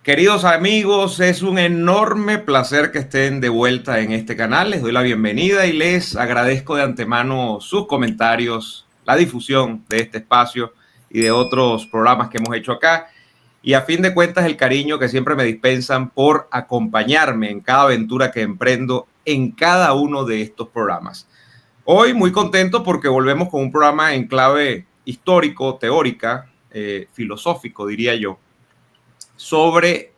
Queridos amigos, es un enorme placer que estén de vuelta en este canal. Les doy la bienvenida y les agradezco de antemano sus comentarios, la difusión de este espacio y de otros programas que hemos hecho acá. Y a fin de cuentas, el cariño que siempre me dispensan por acompañarme en cada aventura que emprendo en cada uno de estos programas. Hoy muy contento porque volvemos con un programa en clave histórico, teórica, filosófico, diría yo, sobre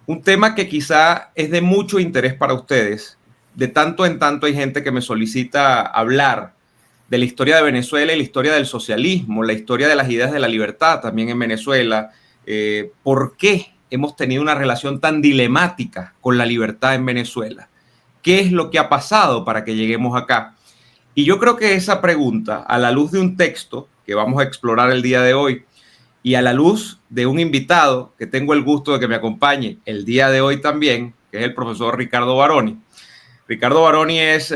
un tema que quizá es de mucho interés para ustedes. De tanto en tanto hay gente que me solicita hablar de la historia de Venezuela y la historia del socialismo, la historia de las ideas de la libertad también en Venezuela. ¿Por qué hemos tenido una relación tan dilemática con la libertad en Venezuela? ¿Qué es lo que ha pasado para que lleguemos acá? Y yo creo que esa pregunta, a la luz de un texto que vamos a explorar el día de hoy, y a la luz de un invitado que tengo el gusto de que me acompañe el día de hoy también, que es el profesor Ricardo Baroni. Ricardo Baroni es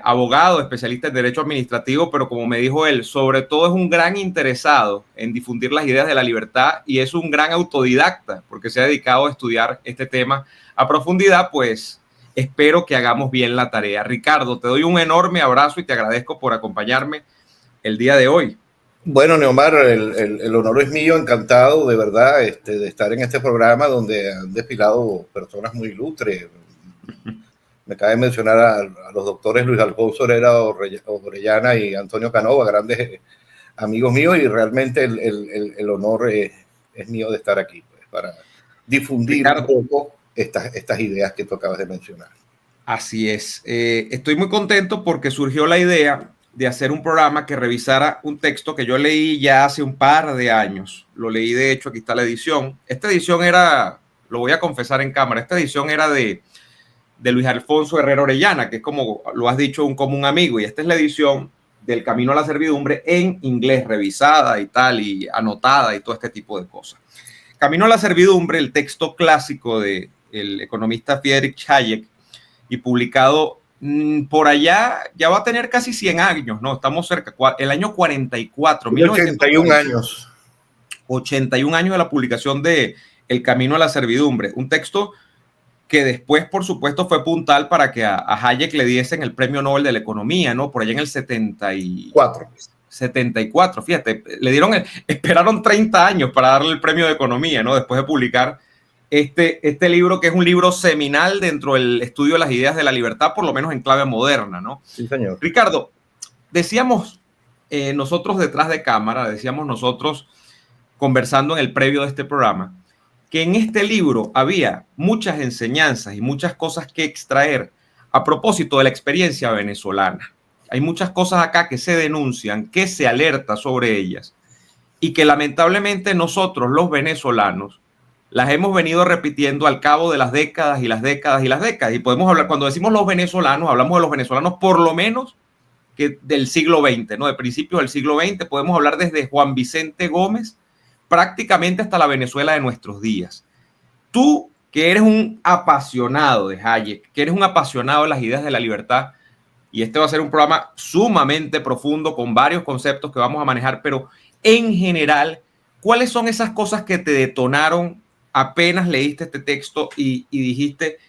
abogado, especialista en Derecho Administrativo, pero como me dijo él, sobre todo es un gran interesado en difundir las ideas de la libertad y es un gran autodidacta porque se ha dedicado a estudiar este tema a profundidad, pues espero que hagamos bien la tarea. Ricardo, te doy un enorme abrazo y te agradezco por acompañarme el día de hoy. Bueno, Neomar, el honor es mío, encantado de verdad de estar en este programa donde han desfilado personas muy ilustres. Me cabe mencionar a los doctores Luis Alfonso Herrera Orellana y Antonio Canova, grandes amigos míos, y realmente el honor es mío de estar aquí, pues, para difundir Ricardo, un poco estas ideas que tú acabas de mencionar. Así es. Estoy muy contento porque surgió la idea de hacer un programa que revisara un texto que yo leí ya hace un par de años. Lo leí, de hecho, aquí está la edición. Esta edición era, lo voy a confesar en cámara, esta edición era de Luis Alfonso Herrera Orellana, que es como lo has dicho, un común amigo. Y esta es la edición del Camino a la Servidumbre en inglés, revisada y tal, y anotada y todo este tipo de cosas. Camino a la Servidumbre, el texto clásico del economista Friedrich Hayek, y publicado por allá, ya va a tener casi 100 años, ¿no? Estamos cerca, el año 44, 81 años. 81 años de la publicación de El Camino a la Servidumbre, un texto que después, por supuesto, fue puntal para que a Hayek le diesen el Premio Nobel de la Economía, ¿no? Por allá en el 74, fíjate, esperaron 30 años para darle el Premio de Economía, ¿no? Después de publicar este libro, que es un libro seminal dentro del estudio de las ideas de la libertad, por lo menos en clave moderna, ¿no? Sí, señor. Ricardo, decíamos nosotros detrás de cámara, decíamos nosotros conversando en el previo de este programa, que en este libro había muchas enseñanzas y muchas cosas que extraer a propósito de la experiencia venezolana. Hay muchas cosas acá que se denuncian, que se alerta sobre ellas y que lamentablemente nosotros, los venezolanos, las hemos venido repitiendo al cabo de las décadas y las décadas y las décadas. Y podemos hablar, cuando decimos los venezolanos, hablamos de los venezolanos por lo menos que del siglo XX, ¿no? De principios del siglo XX, podemos hablar desde Juan Vicente Gómez prácticamente hasta la Venezuela de nuestros días. Tú, que eres un apasionado de Hayek, que eres un apasionado de las ideas de la libertad, y este va a ser un programa sumamente profundo con varios conceptos que vamos a manejar, pero en general, ¿cuáles son esas cosas que te detonaron apenas leíste este texto y dijiste,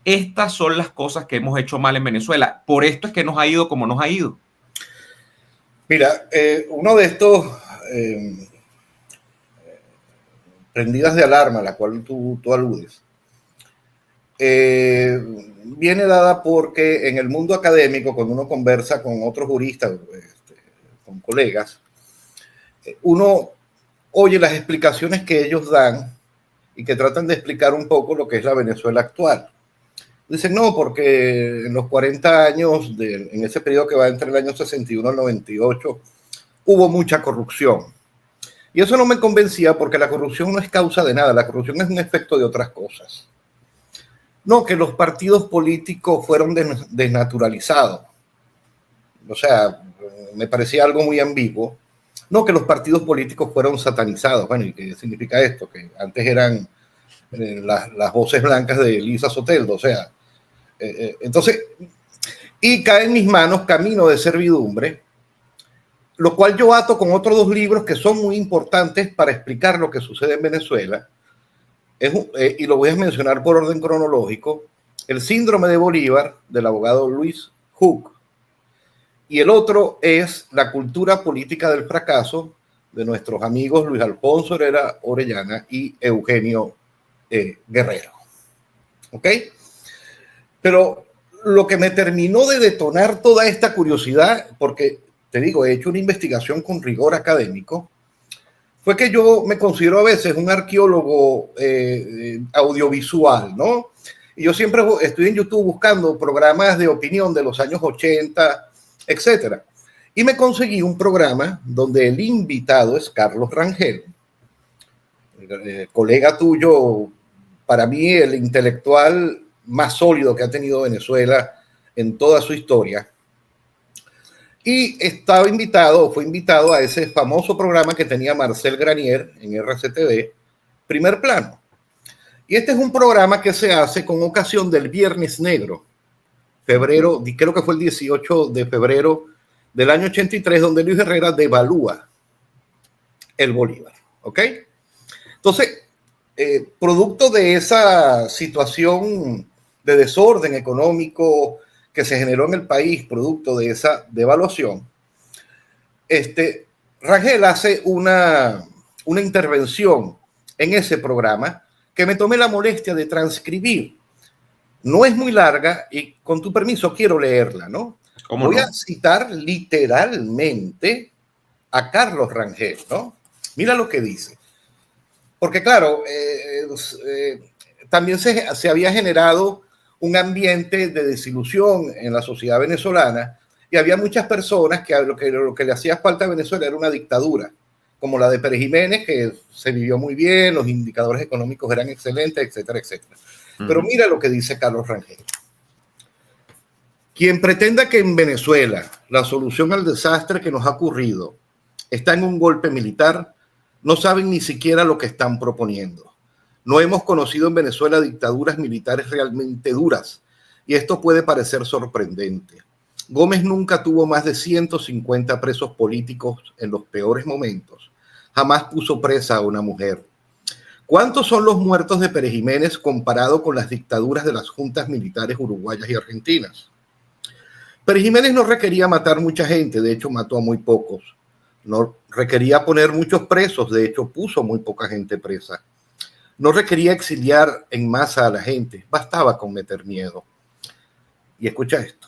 estas son las cosas que hemos hecho mal en Venezuela? Por esto es que nos ha ido como nos ha ido. Mira, uno de estos prendidas de alarma a la cual tú aludes, viene dada porque en el mundo académico, cuando uno conversa con otros juristas, con colegas, uno oye las explicaciones que ellos dan y que tratan de explicar un poco lo que es la Venezuela actual. Dicen, no, porque en los 40 años, en ese periodo que va entre el año 61 al 98, hubo mucha corrupción. Y eso no me convencía porque la corrupción no es causa de nada, la corrupción es un efecto de otras cosas. No, que los partidos políticos fueron desnaturalizados. O sea, me parecía algo muy ambiguo. No, que los partidos políticos fueron satanizados. Bueno, ¿y qué significa esto? Que antes eran las voces blancas de Elisa Soteldo. O sea, entonces, y cae en mis manos Camino de Servidumbre, lo cual yo ato con otros dos libros que son muy importantes para explicar lo que sucede en Venezuela, y lo voy a mencionar por orden cronológico, El síndrome de Bolívar, del abogado Luis Hook, y el otro es La cultura política del fracaso, de nuestros amigos Luis Alfonso Herrera Orellana y Eugenio Guerrero. ¿Ok? Pero lo que me terminó de detonar toda esta curiosidad, porque te digo, he hecho una investigación con rigor académico, fue que yo me considero a veces un arqueólogo audiovisual, ¿no? Y yo siempre estoy en YouTube buscando programas de opinión de los años 80, etcétera. Y me conseguí un programa donde el invitado es Carlos Rangel, colega tuyo, para mí el intelectual más sólido que ha tenido Venezuela en toda su historia. Y fue invitado a ese famoso programa que tenía Marcel Granier en RCTV, Primer Plano. Y este es un programa que se hace con ocasión del Viernes Negro, febrero, creo que fue el 18 de febrero del año 83, donde Luis Herrera devalúa el Bolívar. ¿Ok? Entonces, producto de esa situación de desorden económico que se generó en el país, producto de esa devaluación, Rangel hace una intervención en ese programa que me tomé la molestia de transcribir. No es muy larga y con tu permiso quiero leerla, ¿no? Voy a citar literalmente a Carlos Rangel, ¿no? Mira lo que dice. Porque claro, también se había generado un ambiente de desilusión en la sociedad venezolana y había muchas personas que lo que le hacía falta a Venezuela era una dictadura, como la de Pérez Jiménez, que se vivió muy bien, los indicadores económicos eran excelentes, etcétera, etcétera. Pero mira lo que dice Carlos Rangel. Quien pretenda que en Venezuela la solución al desastre que nos ha ocurrido está en un golpe militar, no saben ni siquiera lo que están proponiendo. No hemos conocido en Venezuela dictaduras militares realmente duras, y esto puede parecer sorprendente. Gómez nunca tuvo más de 150 presos políticos en los peores momentos. Jamás puso presa a una mujer. ¿Cuántos son los muertos de Pérez Jiménez comparado con las dictaduras de las juntas militares uruguayas y argentinas? Pérez Jiménez no requería matar mucha gente, de hecho mató a muy pocos. No requería poner muchos presos, de hecho puso muy poca gente presa. No requería exiliar en masa a la gente, bastaba con meter miedo. Y escucha esto.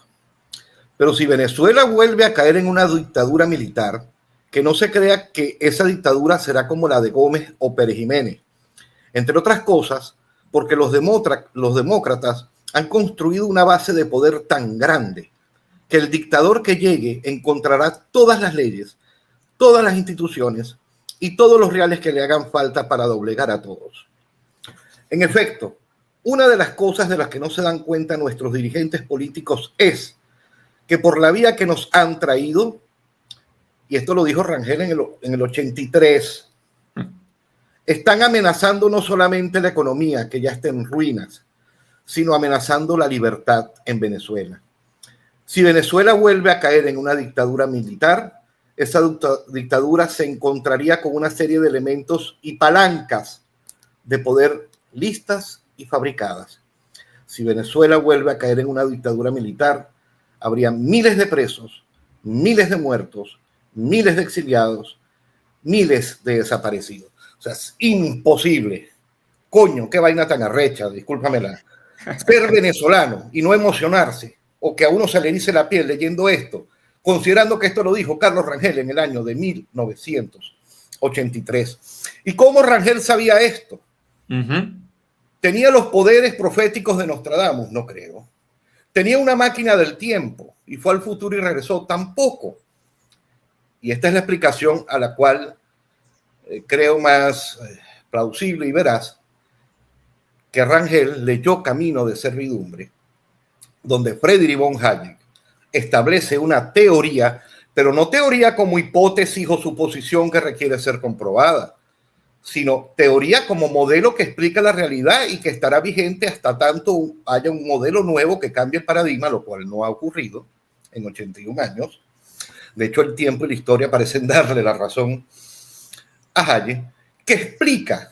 Pero si Venezuela vuelve a caer en una dictadura militar, que no se crea que esa dictadura será como la de Gómez o Pérez Jiménez. Entre otras cosas, porque los demócratas han construido una base de poder tan grande que el dictador que llegue encontrará todas las leyes, todas las instituciones y todos los reales que le hagan falta para doblegar a todos. En efecto, una de las cosas de las que no se dan cuenta nuestros dirigentes políticos es que por la vía que nos han traído, y esto lo dijo Rangel en el 83, están amenazando no solamente la economía, que ya está en ruinas, sino amenazando la libertad en Venezuela. Si Venezuela vuelve a caer en una dictadura militar, esa dictadura se encontraría con una serie de elementos y palancas de poder listas y fabricadas. Si Venezuela vuelve a caer en una dictadura militar, habría miles de presos, miles de muertos, miles de exiliados, miles de desaparecidos. O sea, es imposible. Coño, qué vaina tan arrecha, discúlpamela. Ser venezolano y no emocionarse, o que a uno se le erice la piel leyendo esto, considerando que esto lo dijo Carlos Rangel en el año de 1983. ¿Y cómo Rangel sabía esto? ¿Tenía los poderes proféticos de Nostradamus? No creo. ¿Tenía una máquina del tiempo y fue al futuro y regresó? Tampoco. Y esta es la explicación a la cual creo más plausible y veraz, que Rangel leyó Camino de Servidumbre, donde Friedrich von Hayek establece una teoría, pero no teoría como hipótesis o suposición que requiere ser comprobada, sino teoría como modelo que explica la realidad y que estará vigente hasta tanto haya un modelo nuevo que cambie el paradigma, lo cual no ha ocurrido en 81 años. De hecho, el tiempo y la historia parecen darle la razón a Hayek, que explica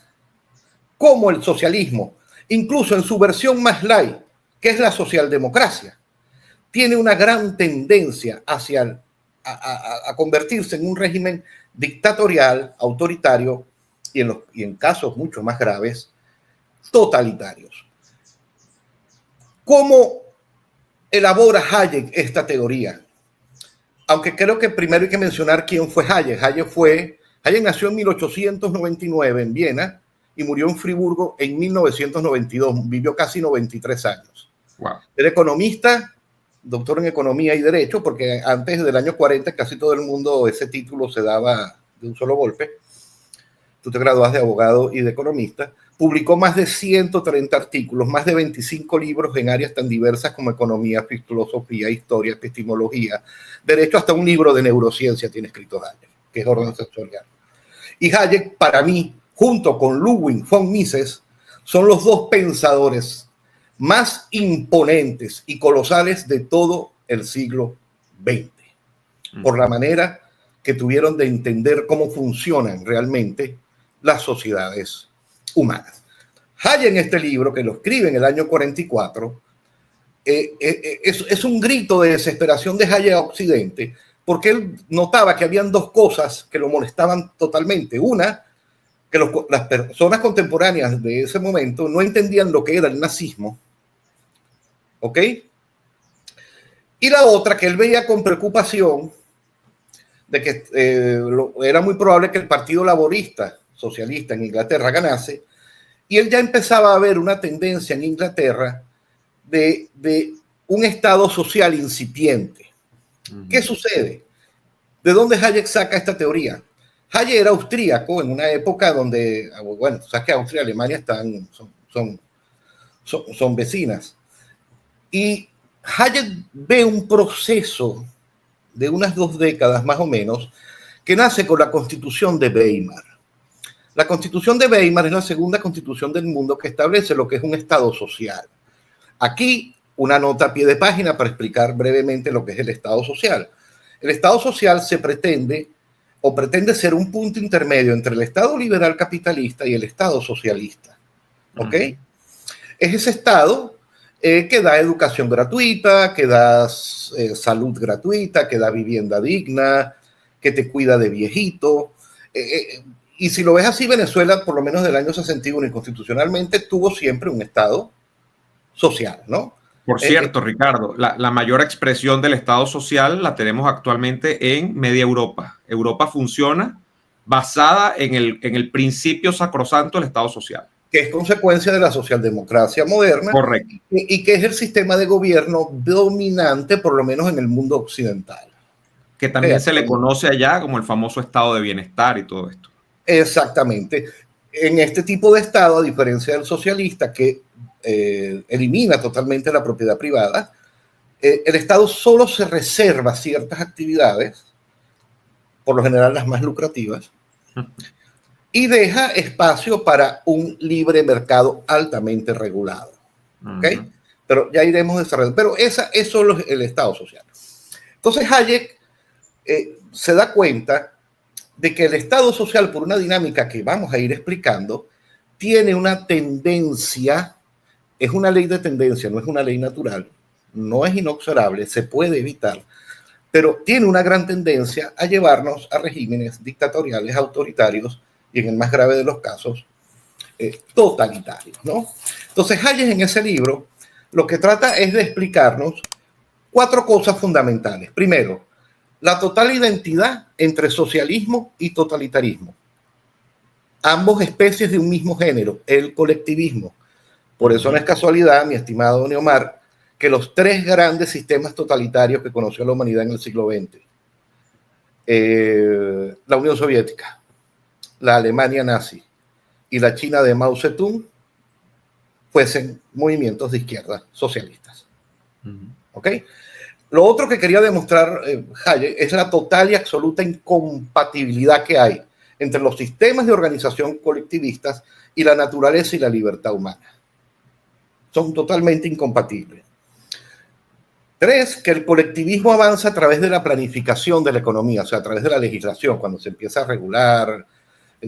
cómo el socialismo, incluso en su versión más light, que es la socialdemocracia, tiene una gran tendencia hacia a convertirse en un régimen dictatorial, autoritario y en casos mucho más graves, totalitarios. ¿Cómo elabora Hayek esta teoría? Aunque creo que primero hay que mencionar quién fue Hayek. Hayek nació en 1899 en Viena y murió en Friburgo en 1992. Vivió casi 93 años. Wow. Era economista, doctor en economía y derecho, porque antes del año 40 casi todo el mundo ese título se daba de un solo golpe. Tú te gradúas de abogado y de economista. Publicó más de 130 artículos, más de 25 libros en áreas tan diversas como economía, filosofía, historia, epistemología, derecho, hasta un libro de neurociencia tiene escrito Hayek, que es orden sensorial. Y Hayek, para mí, junto con Ludwig von Mises, son los dos pensadores más imponentes y colosales de todo el siglo XX, por la manera que tuvieron de entender cómo funcionan realmente las sociedades humanas. Hayek, en este libro, que lo escribe en el año 44, es un grito de desesperación de Hayek a Occidente, porque él notaba que habían dos cosas que lo molestaban totalmente. Una, que las personas contemporáneas de ese momento no entendían lo que era el nazismo, ¿ok? Y la otra, que él veía con preocupación de que era muy probable que el Partido Laborista Socialista en Inglaterra ganase, y él ya empezaba a ver una tendencia en Inglaterra de un estado social incipiente. ¿Qué sucede? ¿De dónde Hayek saca esta teoría? Hayek era austríaco en una época donde, bueno, sabes que Austria y Alemania son vecinas. Y Hayek ve un proceso de unas 2 décadas más o menos que nace con la Constitución de Weimar. La Constitución de Weimar es la segunda constitución del mundo que establece lo que es un Estado social. Aquí una nota a pie de página para explicar brevemente lo que es el Estado social. El Estado social pretende ser un punto intermedio entre el Estado liberal capitalista y el Estado socialista. ¿Ok? Es ese Estado que da educación gratuita, que da salud gratuita, que da vivienda digna, que te cuida de viejito. Y si lo ves así, Venezuela, por lo menos del año 61 y constitucionalmente, tuvo siempre un Estado social, ¿no? Por cierto, Ricardo, la mayor expresión del Estado social la tenemos actualmente en media Europa. Europa funciona basada en el principio sacrosanto del Estado social, que es consecuencia de la socialdemocracia moderna. Correcto. Y que es el sistema de gobierno dominante, por lo menos en el mundo occidental. Que también se le conoce allá como el famoso estado de bienestar y todo esto. Exactamente. En este tipo de estado, a diferencia del socialista, que elimina totalmente la propiedad privada, el Estado solo se reserva ciertas actividades, por lo general las más lucrativas, y deja espacio para un libre mercado altamente regulado. ¿Ok? Pero ya iremos desarrollando. Pero eso es el Estado social. Entonces Hayek se da cuenta de que el Estado social, por una dinámica que vamos a ir explicando, tiene una tendencia, es una ley de tendencia, no es una ley natural, no es inexorable, se puede evitar, pero tiene una gran tendencia a llevarnos a regímenes dictatoriales, autoritarios y, en el más grave de los casos, totalitarios, ¿no? Entonces Hayek, en ese libro, lo que trata es de explicarnos 4 cosas fundamentales. Primero, la total identidad entre socialismo y totalitarismo. Ambos especies de un mismo género, el colectivismo. Por eso no es casualidad, mi estimado Neomar, que los 3 grandes sistemas totalitarios que conoció la humanidad en el siglo XX, la Unión Soviética, la Alemania nazi y la China de Mao Zedong, fuesen movimientos de izquierda socialistas. ¿Ok? Lo otro que quería demostrar Hayek es la total y absoluta incompatibilidad que hay entre los sistemas de organización colectivistas y la naturaleza y la libertad humana. Son totalmente incompatibles. 3, que el colectivismo avanza a través de la planificación de la economía, o sea, a través de la legislación, cuando se empieza a regular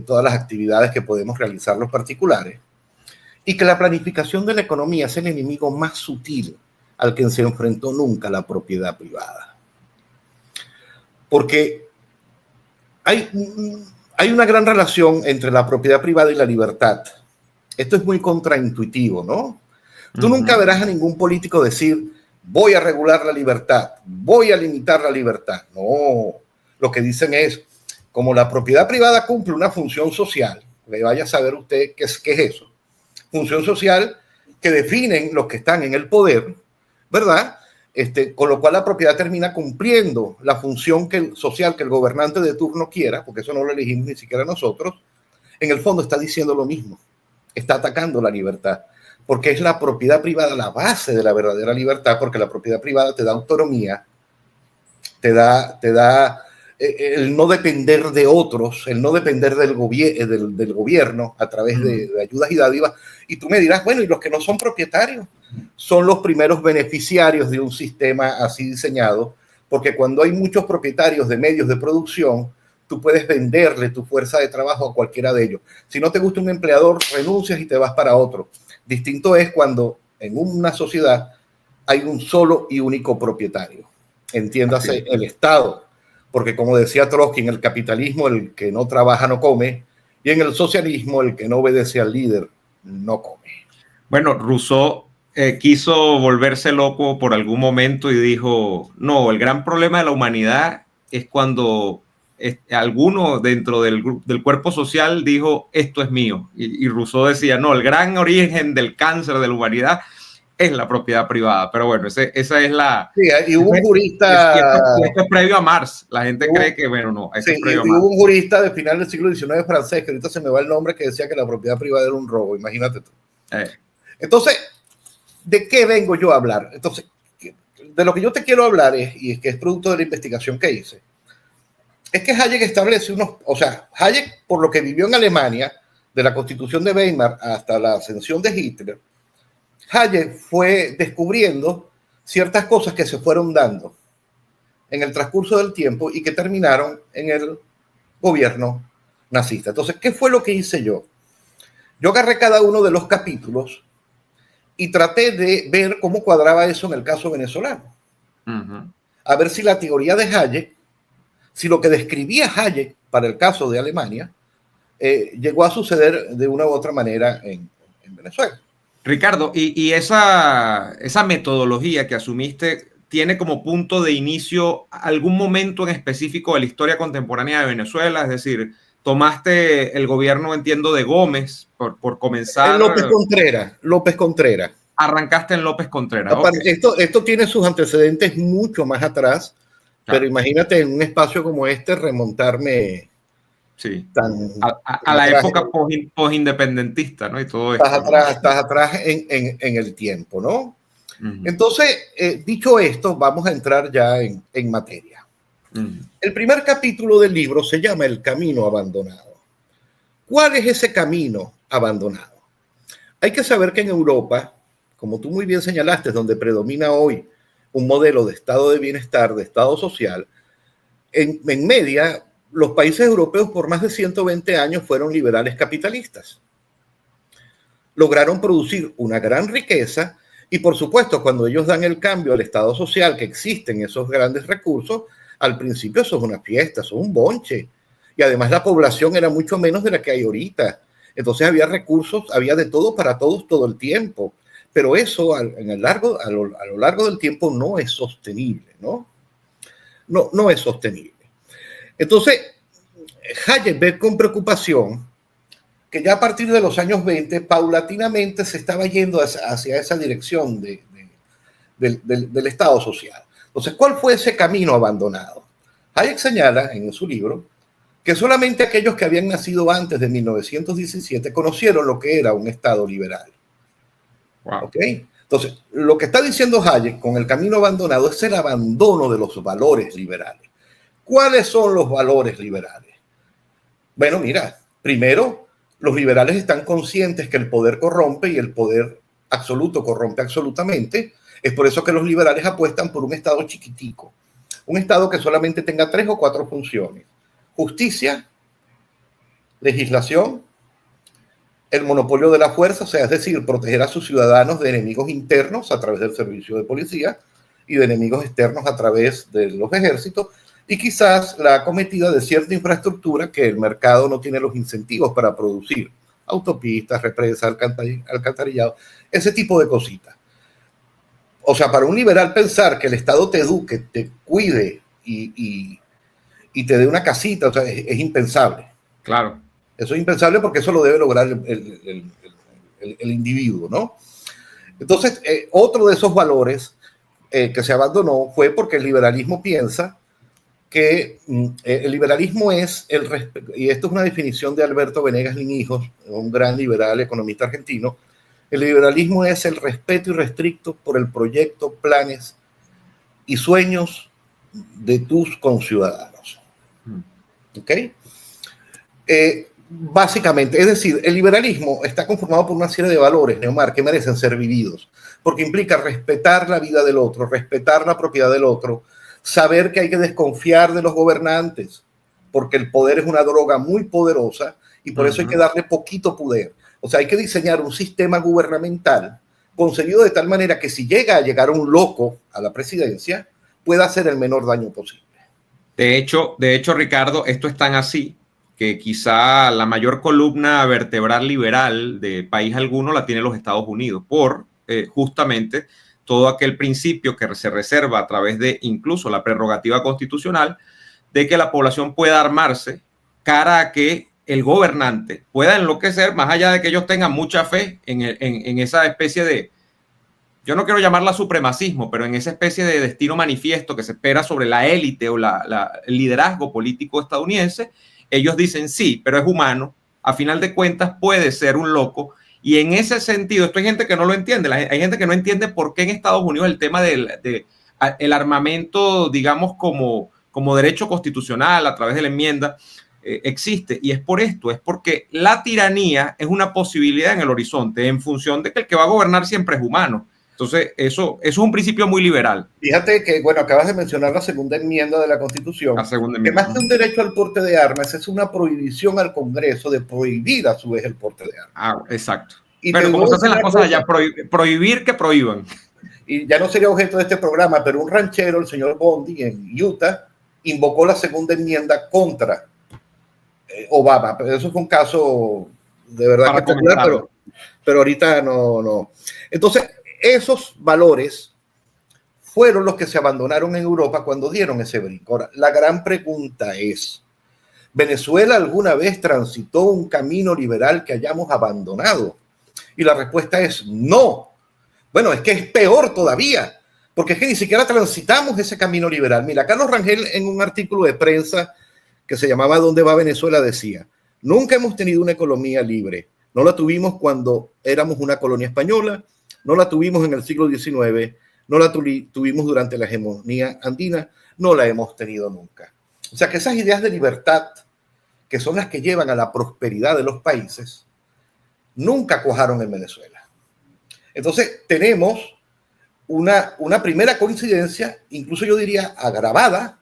todas las actividades que podemos realizar los particulares. y que la planificación de la economía es el enemigo más sutil al que se enfrentó nunca la propiedad privada. Porque hay una gran relación entre la propiedad privada y la libertad. Esto es muy contraintuitivo, ¿no? Tú nunca verás a ningún político decir, voy a regular la libertad, voy a limitar la libertad. No, lo que dicen es, como la propiedad privada cumple una función social, que vaya a saber usted qué es eso. Función social que definen los que están en el poder, ¿verdad? Con lo cual la propiedad termina cumpliendo la función social que el gobernante de turno quiera, porque eso no lo elegimos ni siquiera nosotros. En el fondo está diciendo lo mismo, está atacando la libertad, porque es la propiedad privada la base de la verdadera libertad, porque la propiedad privada te da autonomía, te da el no depender de otros, el no depender del gobierno a través de ayudas y dádivas. Y tú me dirás, bueno, ¿y los que no son propietarios? Son los primeros beneficiarios de un sistema así diseñado, porque cuando hay muchos propietarios de medios de producción, tú puedes venderle tu fuerza de trabajo a cualquiera de ellos. Si no te gusta un empleador, renuncias y te vas para otro. Distinto es cuando en una sociedad hay un solo y único propietario. Entiéndase, el Estado. Porque como decía Trotsky, en el capitalismo el que no trabaja no come, y en el socialismo el que no obedece al líder no come. Bueno, Rousseau quiso volverse loco por algún momento y dijo, no, el gran problema de la humanidad es cuando alguno dentro del cuerpo social dijo, esto es mío. Y Rousseau decía, no, el gran origen del cáncer de la humanidad es la propiedad privada. Pero bueno, esa es la... Sí, y hubo un jurista... Y esto es previo a Marx. La gente cree que, bueno, no, esto es previo a Marx. Hubo un jurista de final del siglo XIX francés, que ahorita se me va el nombre, que decía que la propiedad privada era un robo. Imagínate tú. Entonces, ¿de qué vengo yo a hablar? Entonces, de lo que yo te quiero hablar y es que es producto de la investigación que hice, es que Hayek establece Hayek, por lo que vivió en Alemania, de la Constitución de Weimar hasta la ascensión de Hitler, Hayek fue descubriendo ciertas cosas que se fueron dando en el transcurso del tiempo y que terminaron en el gobierno nazista. Entonces, ¿qué fue lo que hice yo? Yo agarré cada uno de los capítulos y traté de ver cómo cuadraba eso en el caso venezolano. A ver si la teoría de Hayek, si lo que describía Hayek para el caso de Alemania, llegó a suceder de una u otra manera en Venezuela. Ricardo, y esa metodología que asumiste tiene como punto de inicio algún momento en específico de la historia contemporánea de Venezuela, es decir, tomaste el gobierno, entiendo, de Gómez por comenzar. López Contreras. Arrancaste en López Contreras. Okay. Esto tiene sus antecedentes mucho más atrás, claro. Pero imagínate en un espacio como este remontarme. Sí, a la época post-independentista, ¿no? Y todo esto. Estás atrás en el tiempo, ¿no? Entonces, dicho esto, vamos a entrar ya en materia. El primer capítulo del libro se llama El Camino Abandonado. ¿Cuál es ese camino abandonado? Hay que saber que en Europa, como tú muy bien señalaste, donde predomina hoy un modelo de estado de bienestar, de estado social, en media, los países europeos por más de 120 años fueron liberales capitalistas. Lograron producir una gran riqueza y, por supuesto, cuando ellos dan el cambio al estado social, que existen esos grandes recursos, al principio eso es una fiesta, eso es un bonche. Y además la población era mucho menos de la que hay ahorita. Entonces había recursos, había de todo para todos todo el tiempo. Pero eso a lo largo del tiempo no es sostenible, ¿no? No es sostenible. Entonces, Hayek ve con preocupación que ya a partir de los años 20, paulatinamente se estaba yendo hacia esa dirección del Estado social. Entonces, ¿cuál fue ese camino abandonado? Hayek señala en su libro que solamente aquellos que habían nacido antes de 1917 conocieron lo que era un Estado liberal. Wow. ¿Okay? Entonces, lo que está diciendo Hayek con el camino abandonado es el abandono de los valores liberales. ¿Cuáles son los valores liberales? Bueno, mira, primero, los liberales están conscientes que el poder corrompe y el poder absoluto corrompe absolutamente. Es por eso que los liberales apuestan por un Estado chiquitico, un Estado que solamente tenga 3 o 4 funciones: justicia, legislación el monopolio de la fuerza, o sea, es decir, proteger a sus ciudadanos de enemigos internos a través del servicio de policía y de enemigos externos a través de los ejércitos, y quizás la acometida de cierta infraestructura que el mercado no tiene los incentivos para producir, autopistas, represas, alcantarillado, ese tipo de cositas. O sea, para un liberal pensar que el Estado te eduque, te cuide y te dé una casita, o sea, es impensable. Claro. Eso es impensable porque eso lo debe lograr el individuo, ¿no? Entonces, otro de esos valores que se abandonó fue porque el liberalismo piensa que el liberalismo es el respeto, y esto es una definición de Alberto Venegas Linhijos, un gran liberal economista argentino. El liberalismo es el respeto irrestricto por el proyecto, planes y sueños de tus conciudadanos. ¿Ok? Básicamente, es decir, el liberalismo está conformado por una serie de valores, Neomar, que merecen ser vividos, porque implica respetar la vida del otro, respetar la propiedad del otro, saber que hay que desconfiar de los gobernantes, porque el poder es una droga muy poderosa y por eso hay que darle poquito poder. O sea, hay que diseñar un sistema gubernamental concebido de tal manera que si llega a llegar un loco a la presidencia, pueda hacer el menor daño posible. De hecho, Ricardo, esto es tan así que quizá la mayor columna vertebral liberal de país alguno la tiene los Estados Unidos, por justamente todo aquel principio que se reserva a través de incluso la prerrogativa constitucional de que la población pueda armarse cara a que el gobernante pueda enloquecer, más allá de que ellos tengan mucha fe en esa especie de, yo no quiero llamarla supremacismo, pero en esa especie de destino manifiesto que se espera sobre la élite o el liderazgo político estadounidense. Ellos dicen sí, pero es humano, a final de cuentas puede ser un loco, y en ese sentido, esto hay gente que no lo entiende, hay gente que no entiende por qué en Estados Unidos el tema del armamento, digamos, como derecho constitucional a través de la enmienda, existe, y es por esto, es porque la tiranía es una posibilidad en el horizonte, en función de que el que va a gobernar siempre es humano. Entonces, eso es un principio muy liberal. Fíjate que, bueno, acabas de mencionar la segunda enmienda de la Constitución, que más que un derecho al porte de armas, es una prohibición al Congreso de prohibir a su vez el porte de armas. Ah, exacto. Y pero como se hacen las cosas allá, prohibir que prohíban. Y ya no sería objeto de este programa, pero un ranchero, el señor Bondi, en Utah, invocó la segunda enmienda contra Obama. Pero eso fue un caso de verdad que popular, pero ahorita no. Entonces, esos valores fueron los que se abandonaron en Europa cuando dieron ese brinco. Ahora, la gran pregunta es, ¿Venezuela alguna vez transitó un camino liberal que hayamos abandonado? Y la respuesta es no. Bueno, es que es peor todavía, porque es que ni siquiera transitamos ese camino liberal. Mira, Carlos Rangel en un artículo de prensa que se llamaba ¿Dónde va Venezuela? Decía, nunca hemos tenido una economía libre. No la tuvimos cuando éramos una colonia española, no la tuvimos en el siglo XIX, no la tuvimos durante la hegemonía andina, no la hemos tenido nunca. O sea que esas ideas de libertad, que son las que llevan a la prosperidad de los países, nunca cuajaron en Venezuela. Entonces tenemos una primera coincidencia, incluso yo diría agravada,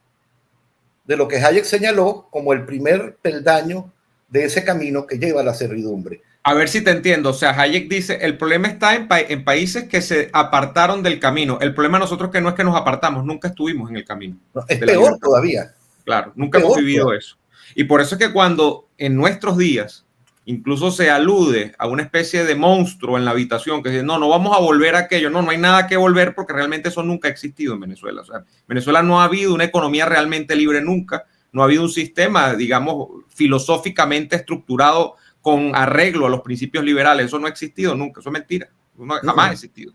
de lo que Hayek señaló como el primer peldaño de ese camino que lleva a la servidumbre. A ver si te entiendo. O sea, Hayek dice, el problema está en países que se apartaron del camino. El problema nosotros que no es que nos apartamos, nunca estuvimos en el camino. No, es peor todavía. Claro, nunca hemos vivido eso. Y por eso es que cuando en nuestros días incluso se alude a una especie de monstruo en la habitación que dice, no vamos a volver a aquello. No hay nada que volver porque realmente eso nunca ha existido en Venezuela. O sea, Venezuela no ha habido una economía realmente libre nunca. No ha habido un sistema, digamos, filosóficamente estructurado con arreglo a los principios liberales. Eso no ha existido nunca, eso es mentira. Jamás ha existido.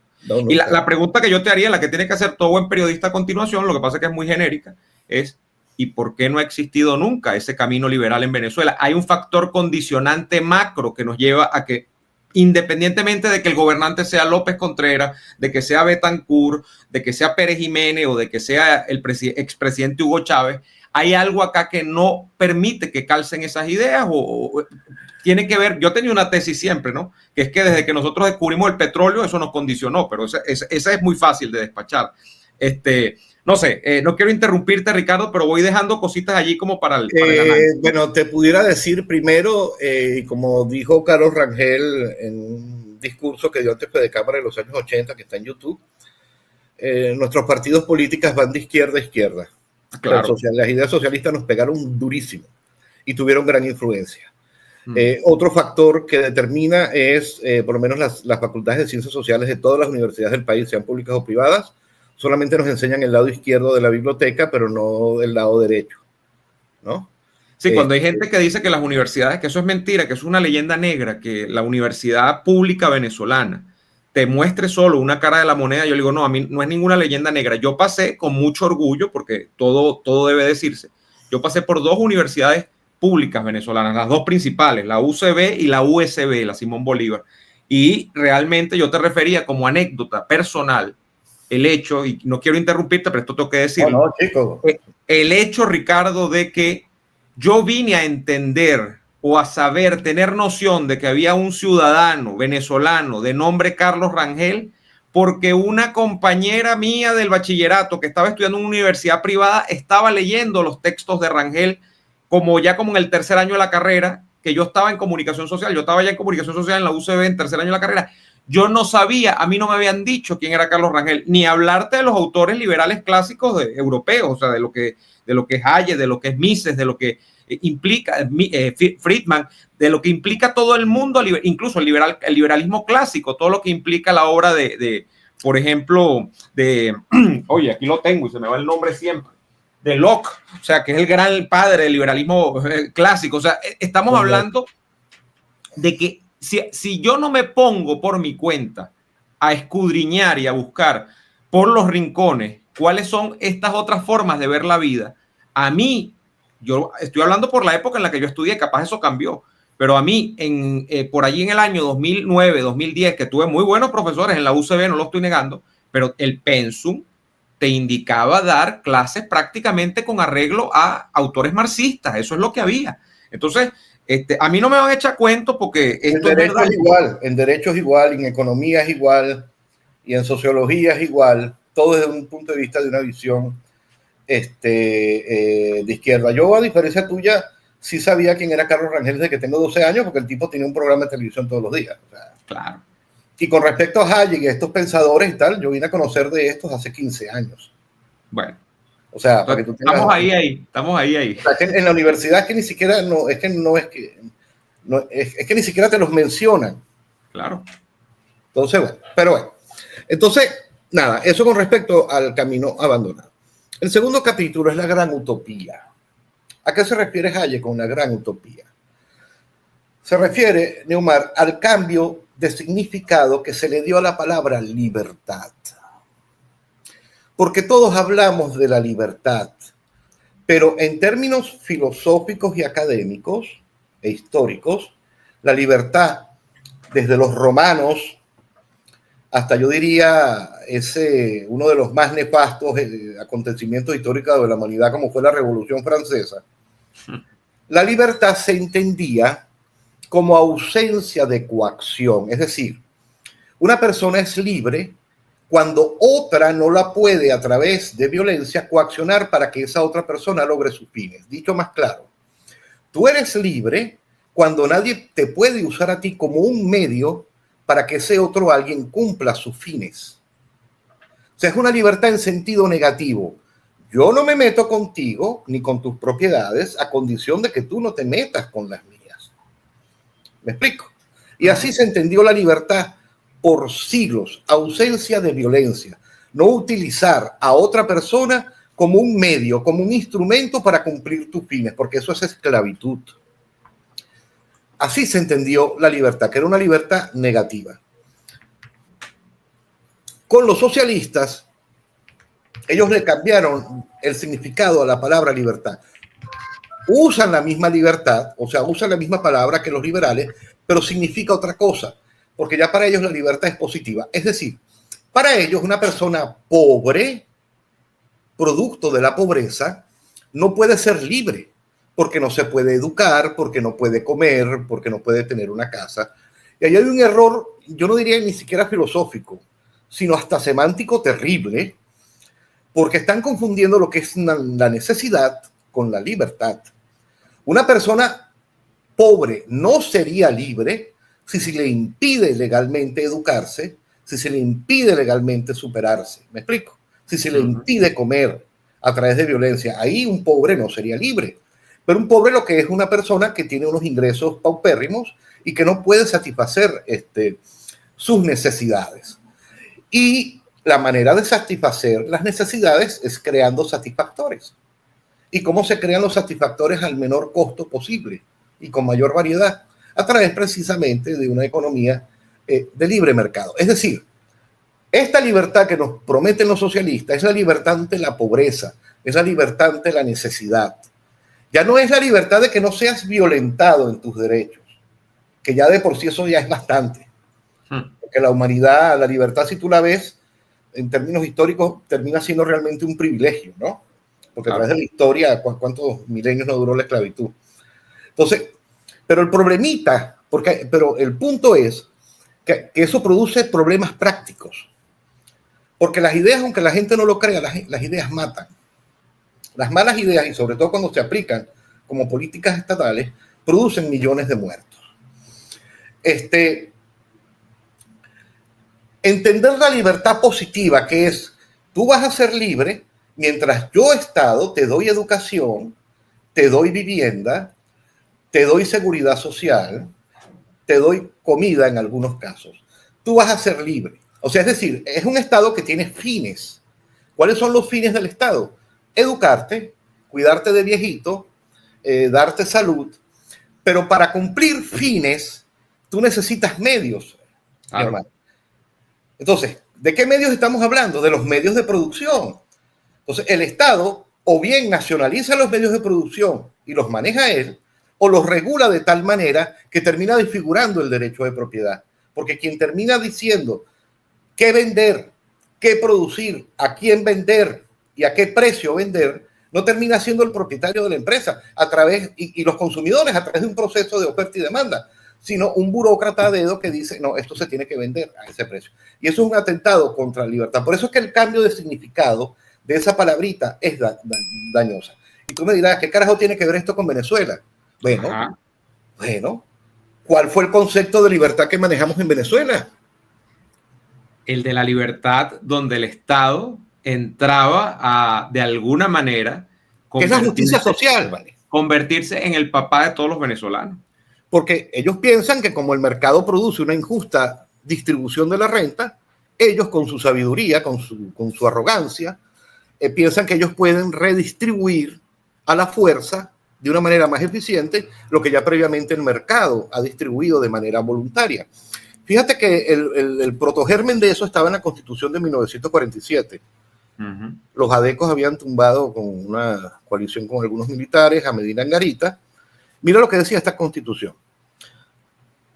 Y la pregunta que yo te haría, la que tiene que hacer todo buen periodista a continuación, lo que pasa es que es muy genérica, es ¿y por qué no ha existido nunca ese camino liberal en Venezuela? Hay un factor condicionante macro que nos lleva a que, independientemente de que el gobernante sea López Contreras, de que sea Betancourt, de que sea Pérez Jiménez o de que sea el expresidente Hugo Chávez, hay algo acá que no permite que calcen esas ideas o tiene que ver, yo tenía una tesis siempre, ¿no? Que es que desde que nosotros descubrimos el petróleo, eso nos condicionó, pero esa es muy fácil de despachar. no sé, no quiero interrumpirte, Ricardo, pero voy dejando cositas allí como para el análisis. Bueno, te pudiera decir primero, como dijo Carlos Rangel en un discurso que dio ante de Cámara en los años 80, que está en YouTube, nuestros partidos políticos van de izquierda a izquierda. Claro. Las ideas socialistas nos pegaron durísimo y tuvieron gran influencia. Otro factor que determina es, por lo menos las facultades de ciencias sociales de todas las universidades del país, sean públicas o privadas, solamente nos enseñan el lado izquierdo de la biblioteca, pero no el lado derecho, ¿no? Sí, cuando hay gente que dice que las universidades, que eso es mentira, que eso es una leyenda negra, que la universidad pública venezolana te muestre solo una cara de la moneda, yo le digo, no, a mí no es ninguna leyenda negra. Yo pasé con mucho orgullo, porque todo debe decirse, yo pasé por 2 universidades públicas venezolanas, las 2 principales, la UCB y la USB, la Simón Bolívar. Y realmente yo te refería como anécdota personal, el hecho, y no quiero interrumpirte, pero esto tengo que decirlo. No, chico. El hecho, Ricardo, de que yo vine a entender o a saber, tener noción de que había un ciudadano venezolano de nombre Carlos Rangel, porque una compañera mía del bachillerato que estaba estudiando en una universidad privada estaba leyendo los textos de Rangel como en el tercer año de la carrera, que yo estaba en comunicación social, yo estaba ya en comunicación social en la UCB en tercer año de la carrera. Yo no sabía, a mí no me habían dicho quién era Carlos Rangel, ni hablarte de los autores liberales clásicos europeos, o sea, de lo que es Hayek, de lo que es Mises, de lo que implica Friedman, de lo que implica todo el mundo, incluso el liberalismo clásico, todo lo que implica la obra por ejemplo, oye, aquí lo tengo y se me va el nombre siempre, de Locke, o sea, que es el gran padre del liberalismo clásico. O sea, estamos hablando de que si yo no me pongo por mi cuenta a escudriñar y a buscar por los rincones cuáles son estas otras formas de ver la vida, a mí, yo estoy hablando por la época en la que yo estudié, capaz eso cambió, pero a mí, por allí en el año 2009, 2010, que tuve muy buenos profesores en la UCB, no lo estoy negando, pero el pensum te indicaba dar clases prácticamente con arreglo a autores marxistas, eso es lo que había. Entonces, a mí no me van a echar cuentos porque esto en derecho es igual, en derecho es igual, en economía es igual, y en sociología es igual, todo desde un punto de vista de una visión de izquierda. Yo, a diferencia tuya, sí sabía quién era Carlos Rangel desde que tengo 12 años, porque el tipo tenía un programa de televisión todos los días. O sea, claro. Y con respecto a Hayek y a estos pensadores y tal, yo vine a conocer de estos hace 15 años. Bueno. O sea, para que tú tengas, estamos ahí. O sea, que en la universidad es que ni siquiera, es que ni siquiera te los mencionan. Claro. Entonces, bueno, pero bueno. Entonces, nada, eso con respecto al camino abandonado. El segundo capítulo es la gran utopía. ¿A qué se refiere Hayek con la gran utopía? Se refiere, Neumar, al cambio de significado que se le dio a la palabra libertad. Porque todos hablamos de la libertad, pero en términos filosóficos y académicos e históricos, la libertad, desde los romanos hasta, yo diría, uno de los más nefastos acontecimientos históricos de la humanidad, como fue la Revolución Francesa, la libertad se entendía como ausencia de coacción. Es decir, una persona es libre cuando otra no la puede, a través de violencia, coaccionar para que esa otra persona logre sus fines. Dicho más claro, tú eres libre cuando nadie te puede usar a ti como un medio para que ese otro alguien cumpla sus fines. O sea, es una libertad en sentido negativo. Yo no me meto contigo ni con tus propiedades a condición de que tú no te metas con las mías. ¿Me explico? Y así se entendió la libertad por siglos, ausencia de violencia, no utilizar a otra persona como un medio, como un instrumento para cumplir tus fines, porque eso es esclavitud. Así se entendió la libertad, que era una libertad negativa. Con los socialistas, ellos le cambiaron el significado a la palabra libertad. Usan la misma libertad, o sea, usan la misma palabra que los liberales, pero significa otra cosa, porque ya para ellos la libertad es positiva. Es decir, para ellos una persona pobre, producto de la pobreza, no puede ser libre, porque no se puede educar, porque no puede comer, porque no puede tener una casa. Y ahí hay un error, yo no diría ni siquiera filosófico, sino hasta semántico terrible, porque están confundiendo lo que es la necesidad con la libertad. Una persona pobre no sería libre si se le impide legalmente educarse, si se le impide legalmente superarse. ¿Me explico? Si se le impide comer a través de violencia, ahí un pobre no sería libre. Pero un pobre lo que es una persona que tiene unos ingresos paupérrimos y que no puede satisfacer sus necesidades. Y la manera de satisfacer las necesidades es creando satisfactores. ¿Y cómo se crean los satisfactores al menor costo posible y con mayor variedad? A través precisamente de una economía de libre mercado. Es decir, esta libertad que nos prometen los socialistas es la libertad ante la pobreza, es la libertad ante la necesidad. Ya no es la libertad de que no seas violentado en tus derechos, que ya de por sí eso ya es bastante. Porque la humanidad, la libertad, si tú la ves en términos históricos, termina siendo realmente un privilegio, ¿no? Porque a través de la historia, ¿cuántos milenios no duró la esclavitud? Entonces, pero el problemita, pero el punto es que eso produce problemas prácticos. Porque las ideas, aunque la gente no lo crea, las ideas matan. Las malas ideas, y sobre todo cuando se aplican como políticas estatales, producen millones de muertos. Entender la libertad positiva, que es, tú vas a ser libre mientras yo, Estado, te doy educación, te doy vivienda, te doy seguridad social, te doy comida en algunos casos. Tú vas a ser libre. O sea, es decir, es un Estado que tiene fines. ¿Cuáles son los fines del Estado? Educarte, cuidarte de viejito, darte salud, pero para cumplir fines, tú necesitas medios, mi hermano. Entonces, ¿de qué medios estamos hablando? De los medios de producción. Entonces, el Estado o bien nacionaliza los medios de producción y los maneja él, o los regula de tal manera que termina desfigurando el derecho de propiedad. Porque quien termina diciendo qué vender, qué producir, a quién vender y a qué precio vender, no termina siendo el propietario de la empresa a través, y los consumidores a través de un proceso de oferta y demanda, sino un burócrata a dedo que dice, no, esto se tiene que vender a ese precio. Y eso es un atentado contra la libertad. Por eso es que el cambio de significado de esa palabrita es dañosa. Y tú me dirás, ¿qué carajo tiene que ver esto con Venezuela? Bueno, ¿cuál fue el concepto de libertad que manejamos en Venezuela? El de la libertad, donde el Estado entraba de alguna manera, es la justicia social, ¿vale? Convertirse en el papá de todos los venezolanos. Porque ellos piensan que como el mercado produce una injusta distribución de la renta, ellos con su sabiduría, con su arrogancia, piensan que ellos pueden redistribuir a la fuerza de una manera más eficiente lo que ya previamente el mercado ha distribuido de manera voluntaria. Fíjate que el protogermen de eso estaba en la Constitución de 1947. Los adecos habían tumbado con una coalición con algunos militares a Medina Angarita. Mira lo que decía esta Constitución.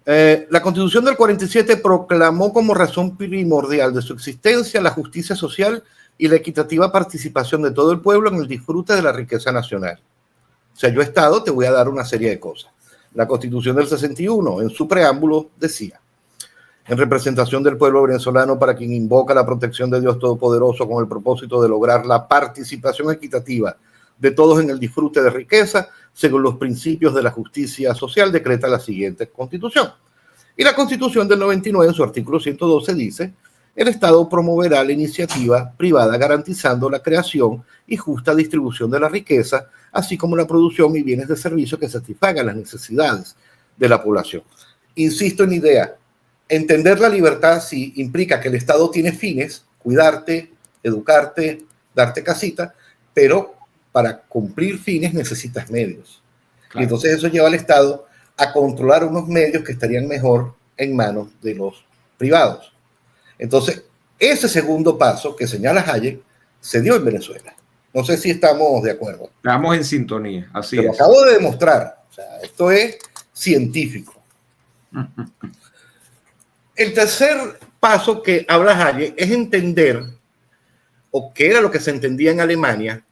La Constitución del 47 proclamó como razón primordial de su existencia la justicia social y la equitativa participación de todo el pueblo en el disfrute de la riqueza nacional. O sea, yo, Estado, te voy a dar una serie de cosas. La Constitución del 61, en su preámbulo, decía: en representación del pueblo venezolano, para quien invoca la protección de Dios Todopoderoso con el propósito de lograr la participación equitativa de todos en el disfrute de riqueza, según los principios de la justicia social, decreta la siguiente Constitución. Y la Constitución del 99, en su artículo 112, dice: el Estado promoverá la iniciativa privada garantizando la creación y justa distribución de la riqueza, así como la producción y bienes de servicio que satisfagan las necesidades de la población. Insisto en la idea. Entender la libertad sí implica que el Estado tiene fines, cuidarte, educarte, darte casita, pero para cumplir fines necesitas medios. Claro. Y entonces eso lleva al Estado a controlar unos medios que estarían mejor en manos de los privados. Entonces, ese segundo paso que señala Hayek se dio en Venezuela. No sé si estamos de acuerdo. Estamos en sintonía, así es. Lo es. acabo de demostrar. O sea, esto es científico. El tercer paso que habla Hayek es entender, o que era lo que se entendía en Alemania,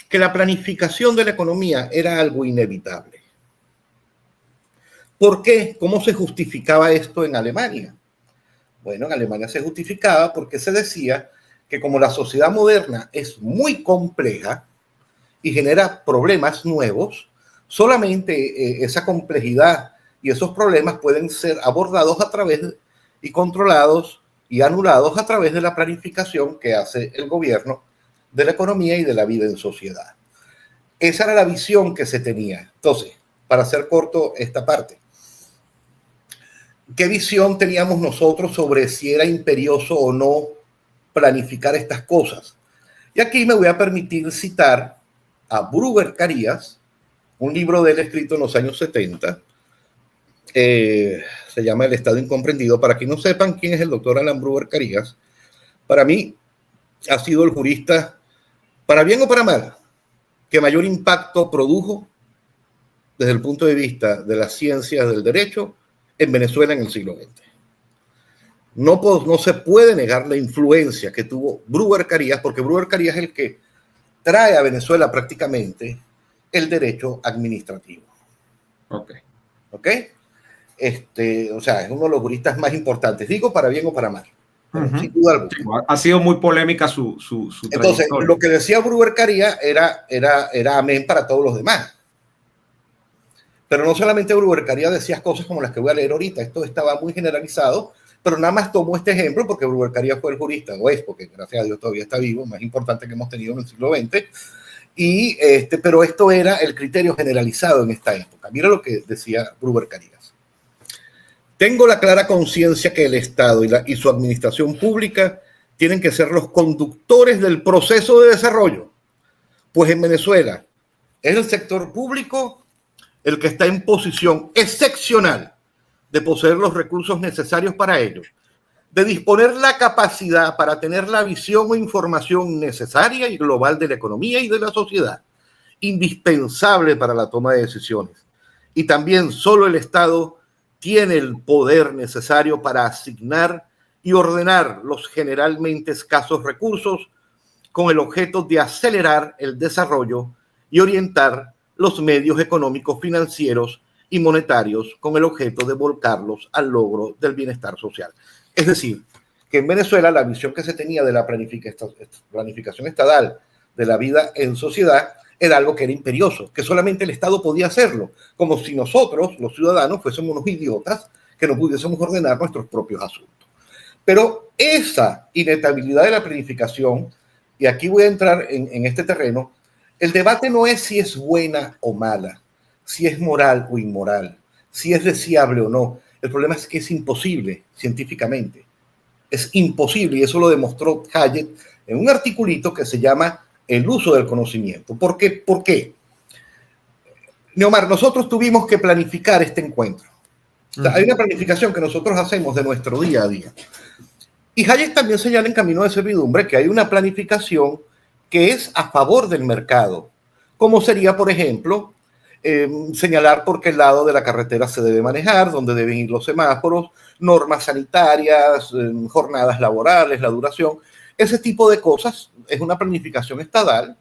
que la planificación de la economía era algo inevitable. ¿Por qué? ¿Cómo se justificaba esto en Alemania? Bueno, en Alemania se justificaba porque se decía que como la sociedad moderna es muy compleja y genera problemas nuevos, solamente esa complejidad y esos problemas pueden ser abordados a través y controlados y anulados a través de la planificación que hace el gobierno de la economía y de la vida en sociedad. Esa era la visión que se tenía. Entonces, para hacer corto esta parte, ¿qué visión teníamos nosotros sobre si era imperioso o no planificar estas cosas? Y aquí me voy a permitir citar a Bruber Carías, un libro de él escrito en los años 70, se llama El Estado Incomprendido. Para quienes no sepan quién es el doctor Alan Bruber Carías, para mí ha sido el jurista, para bien o para mal, que mayor impacto produjo desde el punto de vista de las ciencias del derecho en Venezuela en el siglo XX. No se puede negar la influencia que tuvo Bruber Carías, porque Bruber Carías es el que trae a Venezuela prácticamente el derecho administrativo. Ok. O sea, es uno de los juristas más importantes, digo para bien o para mal, sin duda alguna. Sí, ha sido muy polémica su Entonces, trayectoria. lo que decía Bruber Carías era amén para todos los demás. Pero no solamente Bruber Carías decía cosas como las que voy a leer ahorita, esto estaba muy generalizado, pero nada más tomó este ejemplo porque Bruber Carías fue el jurista, o es, porque gracias a Dios todavía está vivo, más importante que hemos tenido en el siglo XX, pero esto era el criterio generalizado en esta época. Mira lo que decía Bruber Carías. Tengo la clara conciencia que el Estado y su administración pública tienen que ser los conductores del proceso de desarrollo, pues en Venezuela es el sector público el que está en posición excepcional de poseer los recursos necesarios para ello, de disponer la capacidad para tener la visión o información necesaria y global de la economía y de la sociedad, indispensable para la toma de decisiones. Y también solo el Estado tiene el poder necesario para asignar y ordenar los generalmente escasos recursos con el objeto de acelerar el desarrollo y orientar los medios económicos, financieros y monetarios con el objeto de volcarlos al logro del bienestar social. Es decir, que en Venezuela la visión que se tenía de la planificación estatal de la vida en sociedad era algo que era imperioso, que solamente el Estado podía hacerlo, como si nosotros, los ciudadanos, fuésemos unos idiotas que no pudiésemos ordenar nuestros propios asuntos. Pero esa inestabilidad de la planificación, y aquí voy a entrar en este terreno, el debate no es si es buena o mala, si es moral o inmoral, si es deseable o no. El problema es que es imposible científicamente. Es imposible, y eso lo demostró Hayek en un articulito que se llama El uso del conocimiento. ¿Por qué? ¿Por qué? Neomar, nosotros tuvimos que planificar este encuentro. O sea, hay una planificación que nosotros hacemos de nuestro día a día. Y Hayek también señala en Camino de Servidumbre que hay una planificación que es a favor del mercado, como sería, por ejemplo, señalar por qué lado de la carretera se debe manejar, dónde deben ir los semáforos, normas sanitarias, jornadas laborales, la duración. Ese tipo de cosas es una planificación estatal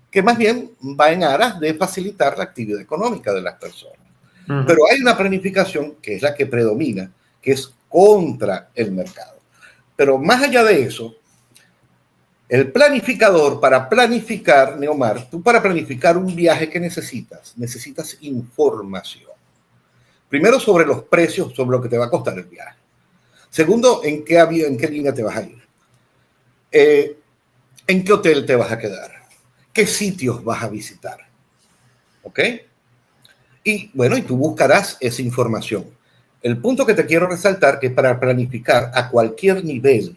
que más bien va en aras de facilitar la actividad económica de las personas. Pero hay una planificación que es la que predomina, que es contra el mercado. Pero más allá de eso, el planificador, para planificar, Neomar, tú para planificar un viaje, ¿qué necesitas? Necesitas información. Primero, sobre los precios, sobre lo que te va a costar el viaje. Segundo, en qué avión, en qué línea te vas a ir. ¿En qué hotel te vas a quedar? ¿Qué sitios vas a visitar? ¿Ok? Y bueno, y tú buscarás esa información. El punto que te quiero resaltar que para planificar a cualquier nivel,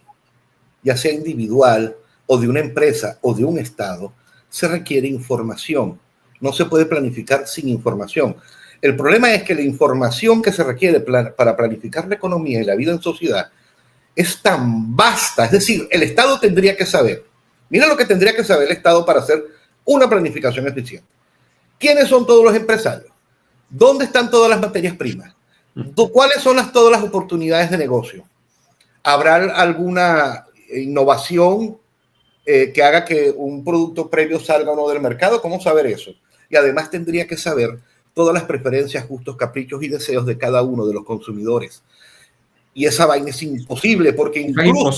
ya sea individual o de una empresa o de un estado, se requiere información. No se puede planificar sin información. El problema es que la información que se requiere para planificar la economía y la vida en sociedad es tan vasta. Es decir, el Estado tendría que saber. Mira lo que tendría que saber el Estado para hacer una planificación eficiente. ¿Quiénes son todos los empresarios? ¿Dónde están todas las materias primas? ¿Cuáles son todas las oportunidades de negocio? ¿Habrá alguna innovación que haga que un producto previo salga o no del mercado? ¿Cómo saber eso? Y además tendría que saber todas las preferencias, gustos, caprichos y deseos de cada uno de los consumidores. Y esa vaina es imposible porque incluso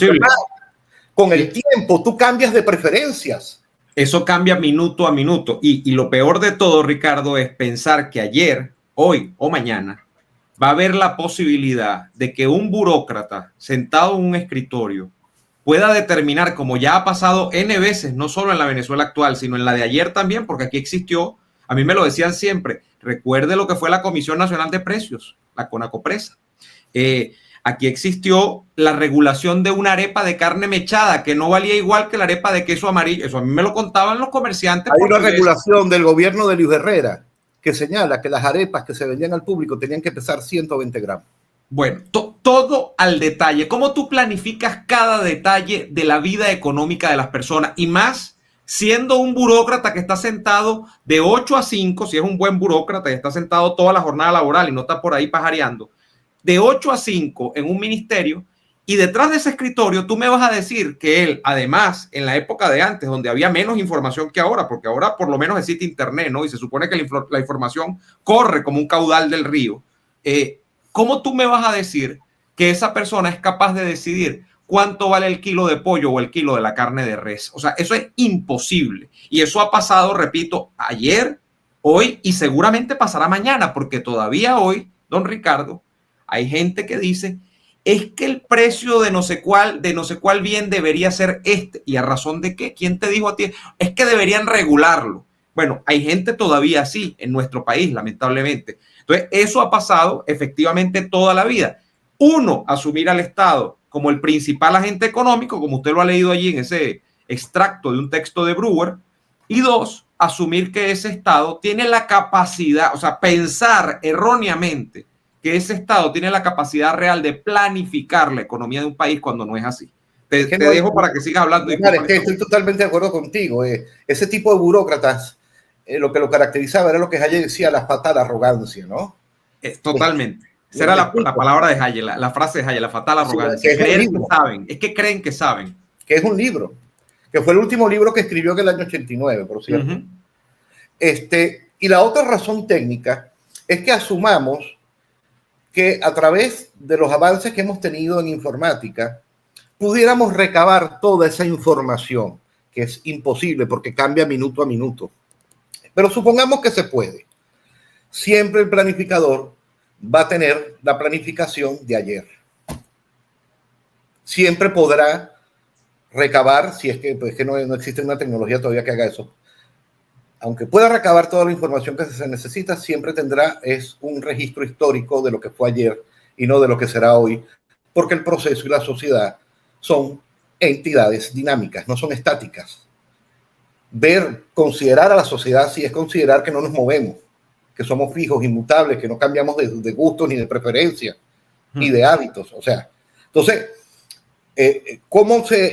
Con el tiempo tú cambias de preferencias. Eso cambia minuto a minuto. Y lo peor de todo, Ricardo, es pensar que ayer, hoy o mañana va a haber la posibilidad de que un burócrata sentado en un escritorio pueda determinar, como ya ha pasado N veces, no solo en la Venezuela actual, sino en la de ayer también, porque aquí existió, a mí me lo decían siempre, recuerde lo que fue la Comisión Nacional de Precios, la CONACOPRESA. Aquí existió la regulación de una arepa de carne mechada que no valía igual que la arepa de queso amarillo. Eso a mí me lo contaban los comerciantes. Hay una regulación del gobierno de Luis Herrera que señala que las arepas que se vendían al público tenían que pesar 120 gramos. Bueno, todo al detalle. ¿Cómo tú planificas cada detalle de la vida económica de las personas? Y más siendo un burócrata que está sentado de 8 a 5, si es un buen burócrata y está sentado toda la jornada laboral y no está por ahí pajareando, de 8 a 5 en un ministerio, y detrás de ese escritorio tú me vas a decir que él, además, en la época de antes, donde había menos información que ahora, porque ahora por lo menos existe internet, ¿no? Y se supone que la información corre como un caudal del río. ¿Cómo tú me vas a decir que esa persona es capaz de decidir cuánto vale el kilo de pollo o el kilo de la carne de res? O sea, eso es imposible. Y eso ha pasado, repito, ayer, hoy y seguramente pasará mañana, porque todavía hoy, don Ricardo, hay gente que dice, es que el precio de no sé cuál bien debería ser este. ¿Y a razón de qué? ¿Quién te dijo a ti? Es que deberían regularlo. Bueno, hay gente todavía así en nuestro país, lamentablemente. Entonces, eso ha pasado efectivamente toda la vida. Uno, asumir al Estado como el principal agente económico, como usted lo ha leído allí en ese extracto de un texto de Brewer. Y dos, asumir que ese Estado tiene la capacidad, o sea, pensar erróneamente que ese Estado tiene la capacidad real de planificar la economía de un país cuando no es así. Te dejo para que sigas hablando. Es que estoy totalmente de acuerdo contigo. Ese tipo de burócratas, lo que lo caracterizaba era lo que Hayek decía, la fatal arrogancia, ¿no? Totalmente. Esa era la palabra de Hayek, la frase de Hayek, la fatal arrogancia. Sí, creer que saben. Es que creen que saben. Que es un libro. Que fue el último libro que escribió en el año 89, por cierto. Y la otra razón técnica es que asumamos que a través de los avances que hemos tenido en informática, pudiéramos recabar toda esa información, que es imposible porque cambia minuto a minuto. Pero supongamos que se puede. Siempre el planificador va a tener la planificación de ayer. Siempre podrá recabar, si es que, pues, que no existe una tecnología todavía que haga eso. Aunque pueda recabar toda la información que se necesita, siempre tendrá un registro histórico de lo que fue ayer y no de lo que será hoy, porque el proceso y la sociedad son entidades dinámicas, no son estáticas. Considerar a la sociedad sí es considerar que no nos movemos, que somos fijos, inmutables, que no cambiamos de gustos ni de preferencia, ni de hábitos. O sea, entonces,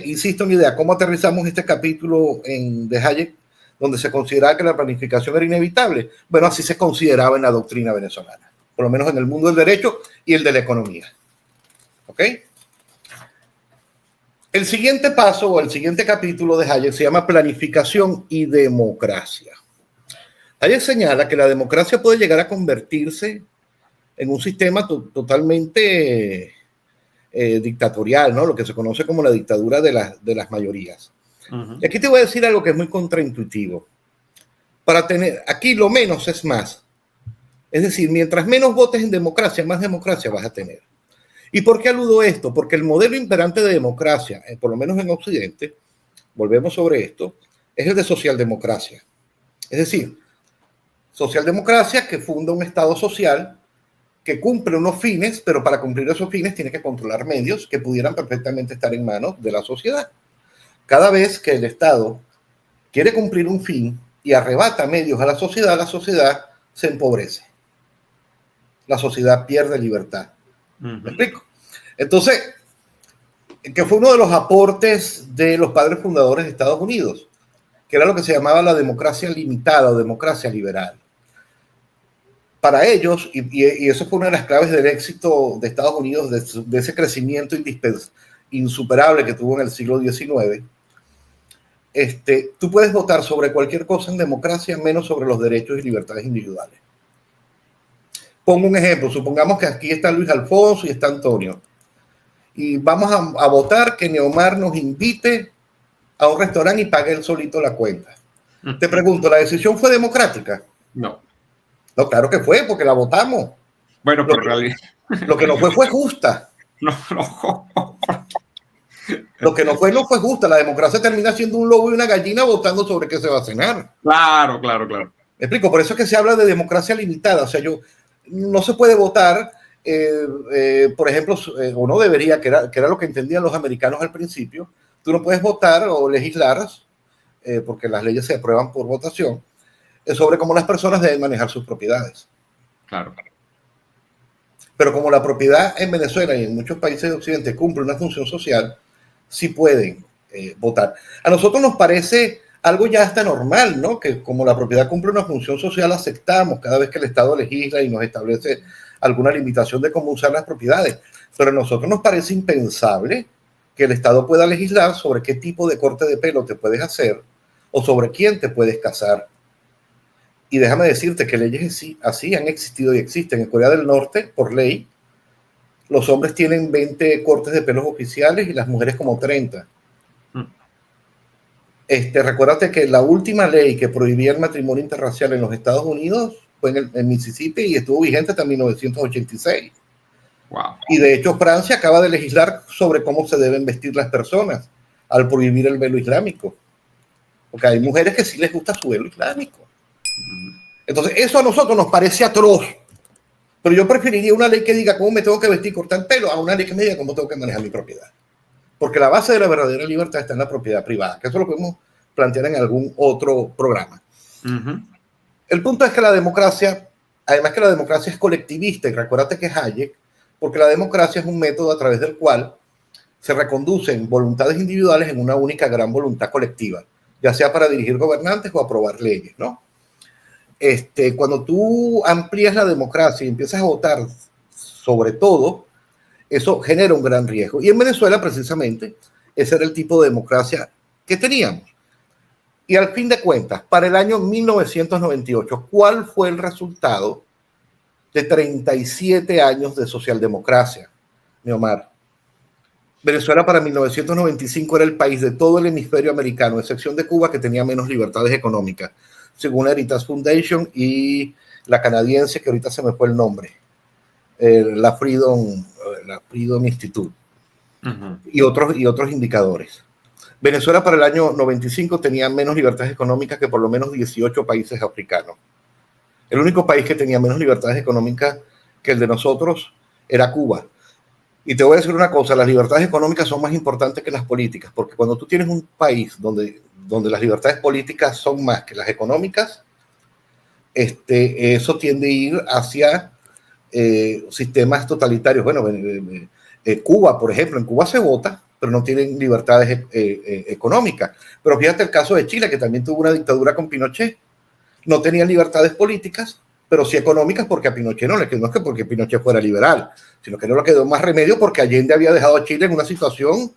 insisto en mi idea, ¿cómo aterrizamos este capítulo de Hayek, donde se consideraba que la planificación era inevitable? Bueno, así se consideraba en la doctrina venezolana, por lo menos en el mundo del derecho y el de la economía. ¿Ok? El siguiente paso o el siguiente capítulo de Hayek se llama Planificación y Democracia. Hayek señala que la democracia puede llegar a convertirse en un sistema totalmente dictatorial, ¿no? Lo que se conoce como la dictadura de las mayorías. Y aquí te voy a decir algo que es muy contraintuitivo. Aquí lo menos es más. Es decir, mientras menos votes en democracia, más democracia vas a tener. ¿Y por qué aludo esto? Porque el modelo imperante de democracia, por lo menos en Occidente, volvemos sobre esto, es el de socialdemocracia. Es decir, socialdemocracia que funda un Estado social que cumple unos fines, pero para cumplir esos fines tiene que controlar medios que pudieran perfectamente estar en manos de la sociedad. Cada vez que el Estado quiere cumplir un fin y arrebata medios a la sociedad se empobrece. La sociedad pierde libertad. ¿Me explico? Entonces, que fue uno de los aportes de los padres fundadores de Estados Unidos, que era lo que se llamaba la democracia limitada o democracia liberal. Para ellos, y eso fue una de las claves del éxito de Estados Unidos, de ese crecimiento insuperable que tuvo en el siglo XIX, tú puedes votar sobre cualquier cosa en democracia menos sobre los derechos y libertades individuales. Pongo un ejemplo, supongamos que aquí está Luis Alfonso y está Antonio. y vamos a votar que Neomar nos invite a un restaurante y pague él solito la cuenta. Te pregunto, ¿la decisión fue democrática? No. No, claro que fue, porque la votamos. Bueno, pero en realidad... Lo que no fue justa. No. Lo que no fue justa. La democracia termina siendo un lobo y una gallina votando sobre qué se va a cenar. Claro. Me explico, por eso es que se habla de democracia limitada. O sea, no se puede votar, por ejemplo, o no debería, que era lo que entendían los americanos al principio. Tú no puedes votar o legislar, porque las leyes se aprueban por votación, sobre cómo las personas deben manejar sus propiedades. Claro. Pero como la propiedad en Venezuela y en muchos países de Occidente cumple una función social, sí pueden votar. A nosotros nos parece algo ya hasta normal, ¿no? Que como la propiedad cumple una función social, aceptamos cada vez que el Estado legisla y nos establece alguna limitación de cómo usar las propiedades. Pero a nosotros nos parece impensable que el Estado pueda legislar sobre qué tipo de corte de pelo te puedes hacer o sobre quién te puedes casar. Y déjame decirte que leyes así han existido y existen. En Corea del Norte, por ley, los hombres tienen 20 cortes de pelos oficiales y las mujeres como 30. Recuérdate que la última ley que prohibía el matrimonio interracial en los Estados Unidos fue en Mississippi y estuvo vigente hasta 1986. Wow. Y de hecho Francia acaba de legislar sobre cómo se deben vestir las personas al prohibir el velo islámico. Porque hay mujeres que sí les gusta su velo islámico. Entonces eso a nosotros nos parece atroz. Pero yo preferiría una ley que diga cómo me tengo que vestir, cortar el pelo, a una ley que me diga cómo tengo que manejar mi propiedad. Porque la base de la verdadera libertad está en la propiedad privada, que eso lo podemos plantear en algún otro programa. El punto es que la democracia, además que la democracia es colectivista, y recuérdate que es Hayek, porque la democracia es un método a través del cual se reconducen voluntades individuales en una única gran voluntad colectiva, ya sea para dirigir gobernantes o aprobar leyes, ¿no? Cuando tú amplías la democracia y empiezas a votar sobre todo, eso genera un gran riesgo. Y en Venezuela, precisamente, ese era el tipo de democracia que teníamos. Y al fin de cuentas, para el año 1998, ¿cuál fue el resultado de 37 años de socialdemocracia, Neomar? Venezuela para 1995 era el país de todo el hemisferio americano, a excepción de Cuba, que tenía menos libertades económicas, según la Heritage Foundation y la canadiense, que ahorita se me fue el nombre, la Freedom Institute, y otros indicadores. Venezuela para el año 95 tenía menos libertades económicas que por lo menos 18 países africanos. El único país que tenía menos libertades económicas que el de nosotros era Cuba. Y te voy a decir una cosa, las libertades económicas son más importantes que las políticas, porque cuando tú tienes un país donde las libertades políticas son más que las económicas, eso tiende a ir hacia sistemas totalitarios. Bueno, Cuba, por ejemplo, en Cuba se vota, pero no tienen libertades económicas. Pero fíjate el caso de Chile, que también tuvo una dictadura con Pinochet. No tenían libertades políticas, pero sí económicas, porque a Pinochet no es que porque Pinochet fuera liberal, sino que no le quedó más remedio porque Allende había dejado a Chile en una situación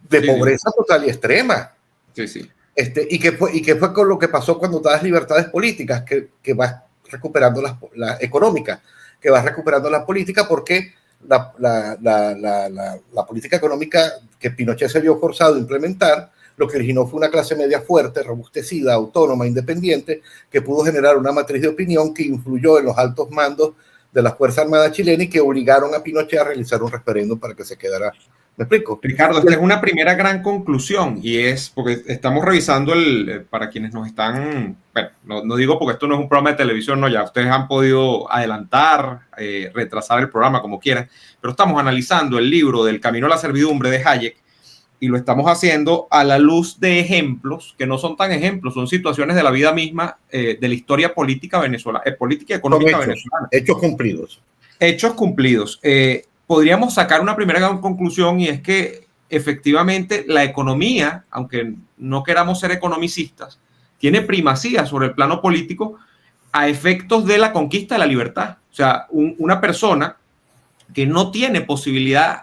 de pobreza total y extrema. Sí. ¿Y qué fue con lo que pasó cuando das libertades políticas? Que vas recuperando las económicas, que vas recuperando las políticas, porque la política económica que Pinochet se vio forzado a implementar, lo que originó fue una clase media fuerte, robustecida, autónoma, independiente, que pudo generar una matriz de opinión que influyó en los altos mandos de la Fuerza Armada chilena y que obligaron a Pinochet a realizar un referéndum para que se quedara. ¿Me explico? Ricardo, esta es una primera gran conclusión y es porque estamos revisando para quienes nos están, bueno, no digo porque esto no es un programa de televisión, no, ya ustedes han podido adelantar, retrasar el programa como quieran, pero estamos analizando el libro del Camino a la Servidumbre de Hayek y lo estamos haciendo a la luz de ejemplos que no son tan ejemplos, son situaciones de la vida misma, de la historia política venezolana, política y económica venezolana. Hechos cumplidos. Hechos cumplidos. Podríamos sacar una primera gran conclusión y es que efectivamente la economía, aunque no queramos ser economicistas, tiene primacía sobre el plano político a efectos de la conquista de la libertad. O sea, una persona que no tiene posibilidad,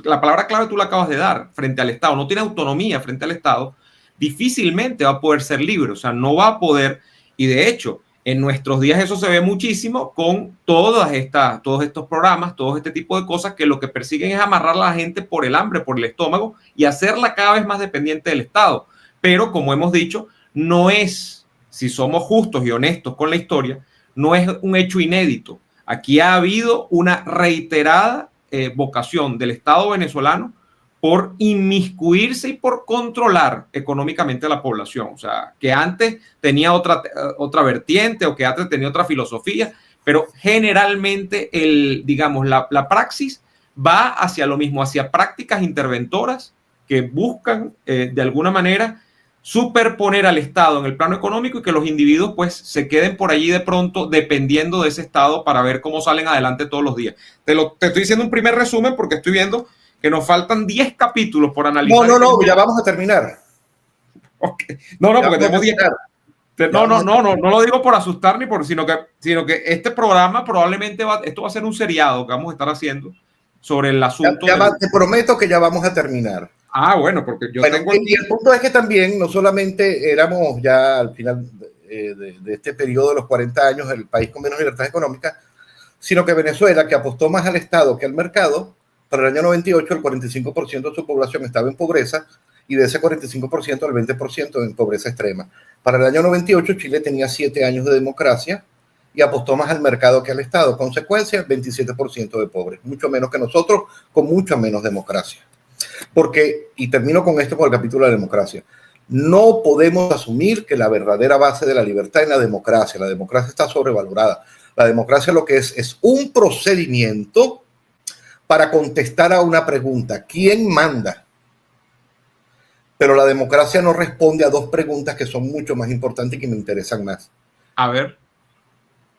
la palabra clave tú la acabas de dar, frente al Estado, no tiene autonomía frente al Estado, difícilmente va a poder ser libre, o sea, no va a poder, y de hecho, En nuestros días eso se ve muchísimo con todos estos programas, todo este tipo de cosas que lo que persiguen es amarrar a la gente por el hambre, por el estómago y hacerla cada vez más dependiente del Estado. Pero como hemos dicho, no es, si somos justos y honestos con la historia, no es un hecho inédito. Aquí ha habido una reiterada vocación del Estado venezolano por inmiscuirse y por controlar económicamente a la población. O sea, que antes tenía otra vertiente o que antes tenía otra filosofía, pero generalmente la praxis va hacia lo mismo, hacia prácticas interventoras que buscan de alguna manera superponer al Estado en el plano económico y que los individuos pues se queden por allí de pronto dependiendo de ese Estado para ver cómo salen adelante todos los días. Te estoy diciendo un primer resumen porque estoy viendo que nos faltan 10 capítulos por analizar. No, ya vamos a terminar. Okay. No, porque tenemos 10. No lo digo por asustar sino que este programa probablemente esto va a ser un seriado que vamos a estar haciendo sobre el asunto. Te prometo que ya vamos a terminar. Ah, bueno, porque yo tengo... Y el punto es que también no solamente éramos ya al final de este periodo de los 40 años el país con menos libertad económica, sino que Venezuela, que apostó más al Estado que al mercado, para el año 98 el 45% de su población estaba en pobreza y de ese 45% el 20% en pobreza extrema. Para el año 98 Chile tenía 7 años de democracia y apostó más al mercado que al Estado. Consecuencia, 27% de pobres, mucho menos que nosotros, con mucha menos democracia. Porque, y termino con esto por el capítulo de la democracia, no podemos asumir que la verdadera base de la libertad es la democracia. La democracia está sobrevalorada. La democracia lo que es un procedimiento para contestar a una pregunta: ¿quién manda? Pero la democracia no responde a dos preguntas que son mucho más importantes y que me interesan más. A ver.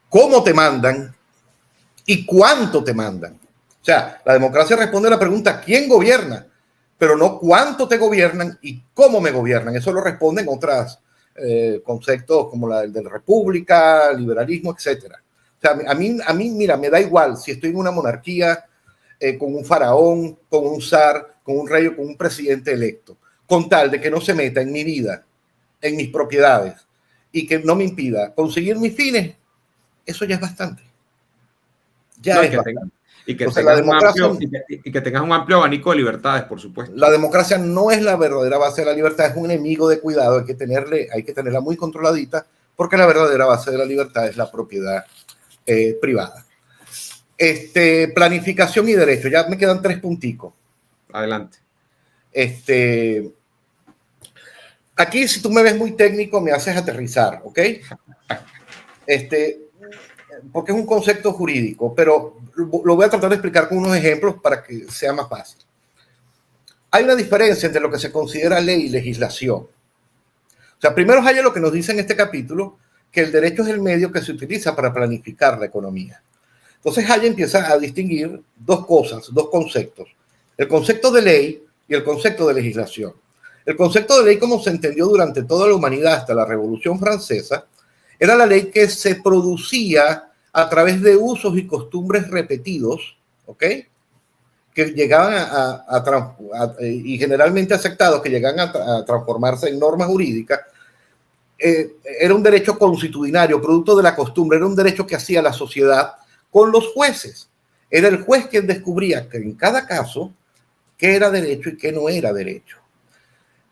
¿Cómo te mandan? ¿Y cuánto te mandan? O sea, la democracia responde a la pregunta ¿quién gobierna? Pero no cuánto te gobiernan y cómo me gobiernan. Eso lo responden otros conceptos como la del república, liberalismo, etc. O sea, a mí, mira, me da igual si estoy en una monarquía, con un faraón, con un zar, con un rey o con un presidente electo, con tal de que no se meta en mi vida, en mis propiedades y que no me impida conseguir mis fines. Eso ya es bastante. Ya es bastante. Y que tengas un amplio abanico de libertades, por supuesto. La democracia no es la verdadera base de la libertad, es un enemigo de cuidado, hay que tenerla muy controladita, porque la verdadera base de la libertad es la propiedad privada. Planificación y derecho, ya me quedan 3 punticos. Adelante. Aquí, si tú me ves muy técnico, me haces aterrizar, ¿ok? Porque es un concepto jurídico, pero lo voy a tratar de explicar con unos ejemplos para que sea más fácil. Hay una diferencia entre lo que se considera ley y legislación. O sea, primero hay lo que nos dice en este capítulo, que el derecho es el medio que se utiliza para planificar la economía. Entonces Hayek empieza a distinguir dos cosas, dos conceptos: el concepto de ley y el concepto de legislación. El concepto de ley, como se entendió durante toda la humanidad hasta la Revolución Francesa, era la ley que se producía a través de usos y costumbres repetidos, ¿ok? Que llegaban y generalmente aceptados, que llegan a transformarse en normas jurídicas. Era un derecho consuetudinario, producto de la costumbre, era un derecho que hacía la sociedad con los jueces. Era el juez quien descubría que en cada caso qué era derecho y qué no era derecho.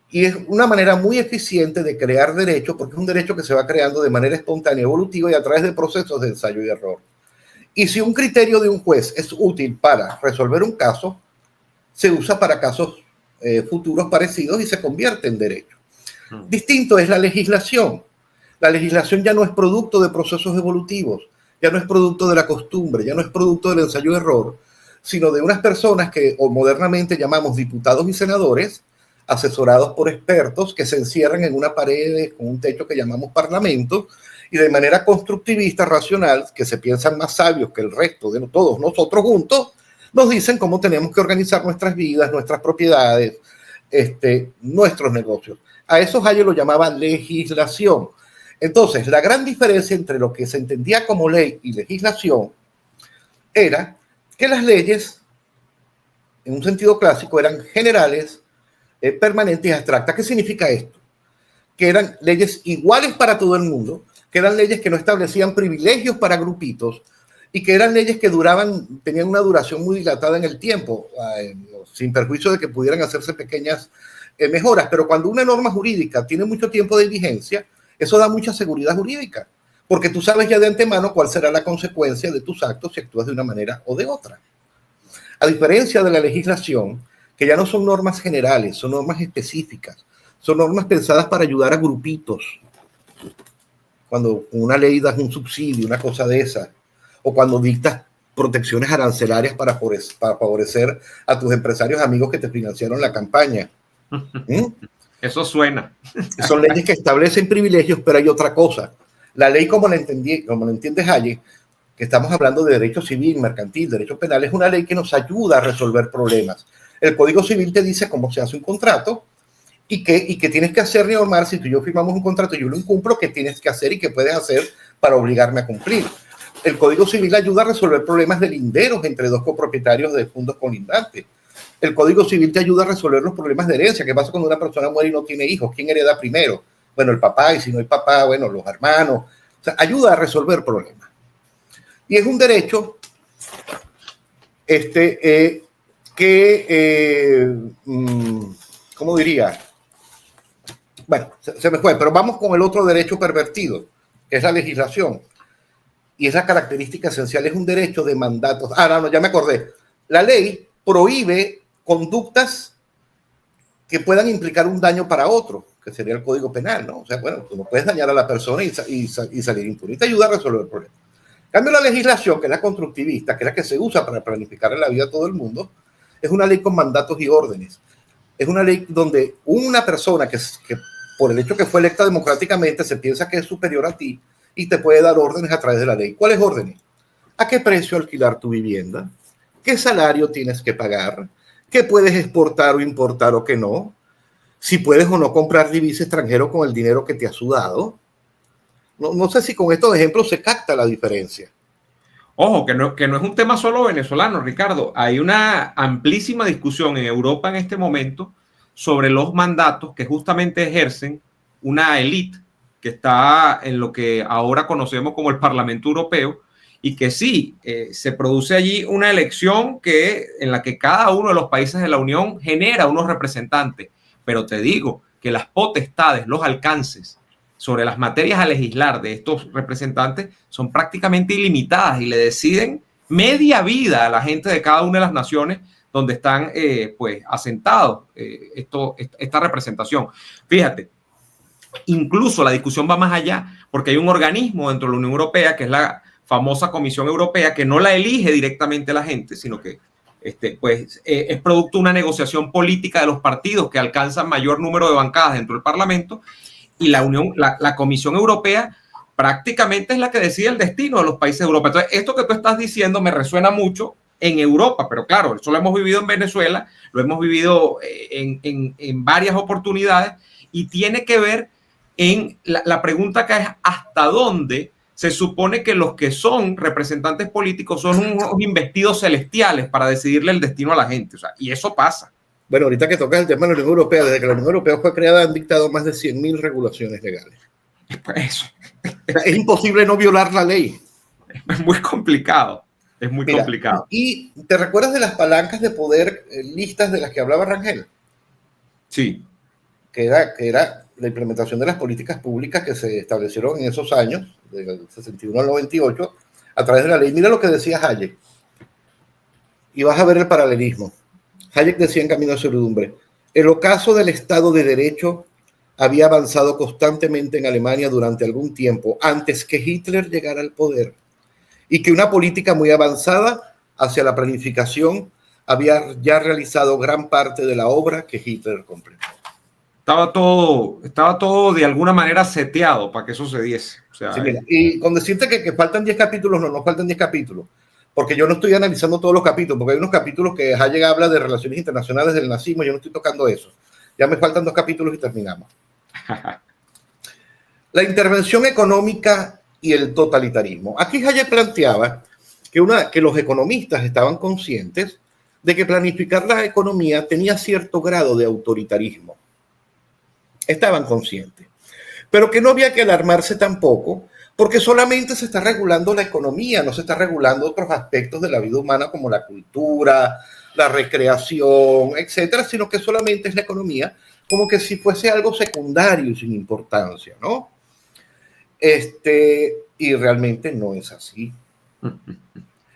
Y es una manera muy eficiente de crear derecho, porque es un derecho que se va creando de manera espontánea, evolutiva y a través de procesos de ensayo y error. Y si un criterio de un juez es útil para resolver un caso, se usa para casos futuros parecidos y se convierte en derecho. Distinto es la legislación. La legislación ya no es producto de procesos evolutivos, ya no es producto de la costumbre, ya no es producto del ensayo y error, sino de unas personas que modernamente llamamos diputados y senadores, asesorados por expertos que se encierran en una pared con un techo que llamamos parlamento y de manera constructivista, racional, que se piensan más sabios que el resto de todos nosotros juntos, nos dicen cómo tenemos que organizar nuestras vidas, nuestras propiedades, nuestros negocios. A eso Hayek lo llamaba legislación. Entonces, la gran diferencia entre lo que se entendía como ley y legislación era que las leyes, en un sentido clásico, eran generales, permanentes y abstractas. ¿Qué significa esto? Que eran leyes iguales para todo el mundo, que eran leyes que no establecían privilegios para grupitos y que eran leyes que tenían una duración muy dilatada en el tiempo, sin perjuicio de que pudieran hacerse pequeñas mejoras. Pero cuando una norma jurídica tiene mucho tiempo de vigencia, eso da mucha seguridad jurídica, porque tú sabes ya de antemano cuál será la consecuencia de tus actos si actúas de una manera o de otra. A diferencia de la legislación, que ya no son normas generales, son normas específicas, son normas pensadas para ayudar a grupitos. Cuando una ley das un subsidio, una cosa de esa, o cuando dictas protecciones arancelarias para favorecer a tus empresarios amigos que te financiaron la campaña. Eso suena. Son leyes que establecen privilegios, pero hay otra cosa. La ley, como la entiende Hayek, que estamos hablando de derecho civil, mercantil, derecho penal, es una ley que nos ayuda a resolver problemas. El Código Civil te dice cómo se hace un contrato y qué tienes que hacer, ni Omar, si tú y yo firmamos un contrato y yo lo incumplo, qué tienes que hacer y qué puedes hacer para obligarme a cumplir. El Código Civil ayuda a resolver problemas de linderos entre dos copropietarios de fondos colindantes. El Código Civil te ayuda a resolver los problemas de herencia. ¿Qué pasa cuando una persona muere y no tiene hijos? ¿Quién hereda primero? Bueno, el papá, y si no hay papá, bueno, los hermanos. O sea, ayuda a resolver problemas. Y es un derecho ¿cómo diría? Bueno, se me fue, pero vamos con el otro derecho pervertido, que es la legislación. Y esa característica esencial es un derecho de mandatos. No, ya me acordé. La ley prohíbe conductas que puedan implicar un daño para otro, que sería el Código Penal, ¿no? O sea, bueno, tú no puedes dañar a la persona y salir impune. Y te ayuda a resolver el problema. En cambio, la legislación, que es la constructivista, que es la que se usa para planificar en la vida a todo el mundo, es una ley con mandatos y órdenes. Es una ley donde una persona que por el hecho que fue electa democráticamente se piensa que es superior a ti y te puede dar órdenes a través de la ley. ¿Cuáles órdenes? ¿A qué precio alquilar tu vivienda? ¿Qué salario tienes que pagar? ¿Qué puedes exportar o importar o qué no? Si puedes o no comprar divisa extranjero con el dinero que te ha sudado. No sé si con estos ejemplos se capta la diferencia. Ojo, que no es un tema solo venezolano, Ricardo. Hay una amplísima discusión en Europa en este momento sobre los mandatos que justamente ejercen una élite que está en lo que ahora conocemos como el Parlamento Europeo, y que sí, se produce allí una elección en la que cada uno de los países de la Unión genera unos representantes. Pero te digo que las potestades, los alcances sobre las materias a legislar de estos representantes son prácticamente ilimitadas y le deciden media vida a la gente de cada una de las naciones donde están pues asentados esta representación. Fíjate, incluso la discusión va más allá, porque hay un organismo dentro de la Unión Europea, que es la famosa Comisión Europea, que no la elige directamente la gente, sino que pues, es producto de una negociación política de los partidos que alcanzan mayor número de bancadas dentro del Parlamento, y la Comisión Europea prácticamente es la que decide el destino de los países de Europa. Entonces, esto que tú estás diciendo me resuena mucho en Europa, pero claro, eso lo hemos vivido en Venezuela, lo hemos vivido en varias oportunidades, y tiene que ver en la pregunta acá es ¿hasta dónde se supone que los que son representantes políticos son unos investidos celestiales para decidirle el destino a la gente? O sea, y eso pasa. Bueno, ahorita que tocas el tema de la Unión Europea, desde que la Unión Europea fue creada han dictado más de 100.000 regulaciones legales. Eso. Es imposible no violar la ley. Es muy complicado. Es muy complicado. ¿Y te recuerdas de las palancas de poder listas de las que hablaba Rangel? Sí. Que era la implementación de las políticas públicas que se establecieron en esos años, del 61 al 98, a través de la ley. Mira lo que decía Hayek. Y vas a ver el paralelismo. Hayek decía en Camino a Servidumbre: el ocaso del Estado de Derecho había avanzado constantemente en Alemania durante algún tiempo, antes que Hitler llegara al poder, y que una política muy avanzada hacia la planificación había ya realizado gran parte de la obra que Hitler completó. Estaba todo de alguna manera seteado para que eso se diese. O sea, sí, mira, y con decirte que faltan 10 capítulos, no faltan 10 capítulos, porque yo no estoy analizando todos los capítulos, porque hay unos capítulos que Hayek habla de relaciones internacionales del nazismo, yo no estoy tocando eso. Ya me faltan 2 capítulos y terminamos. La intervención económica y el totalitarismo. Aquí Hayek planteaba que los economistas estaban conscientes de que planificar la economía tenía cierto grado de autoritarismo. Estaban conscientes. Pero que no había que alarmarse tampoco Porque solamente se está regulando la economía, no se está regulando otros aspectos de la vida humana como la cultura, la recreación, etcétera, sino que solamente es la economía, como que si fuese algo secundario y sin importancia, ¿no? Y realmente no es así.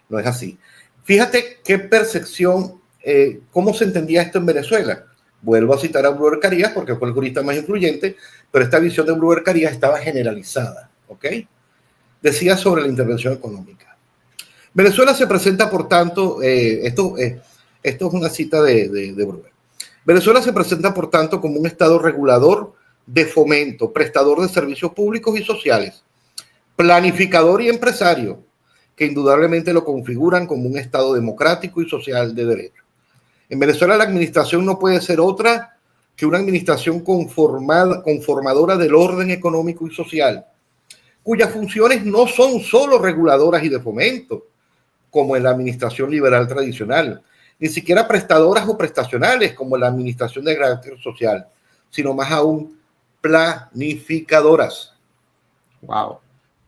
No es así. Fíjate qué percepción, cómo se entendía esto en Venezuela. Vuelvo a citar a Bruder Carías porque fue el jurista más influyente, pero esta visión de Bruder Carías estaba generalizada, ¿ok? Decía sobre la intervención económica. Venezuela se presenta, por tanto, esto es una cita de Bruder. Venezuela se presenta, por tanto, como un Estado regulador de fomento, prestador de servicios públicos y sociales, planificador y empresario, que indudablemente lo configuran como un Estado democrático y social de derecho. En Venezuela la administración no puede ser otra que una administración conformadora del orden económico y social, cuyas funciones no son solo reguladoras y de fomento, como en la administración liberal tradicional, ni siquiera prestadoras o prestacionales, como en la administración de carácter social, sino más aún planificadoras. Wow.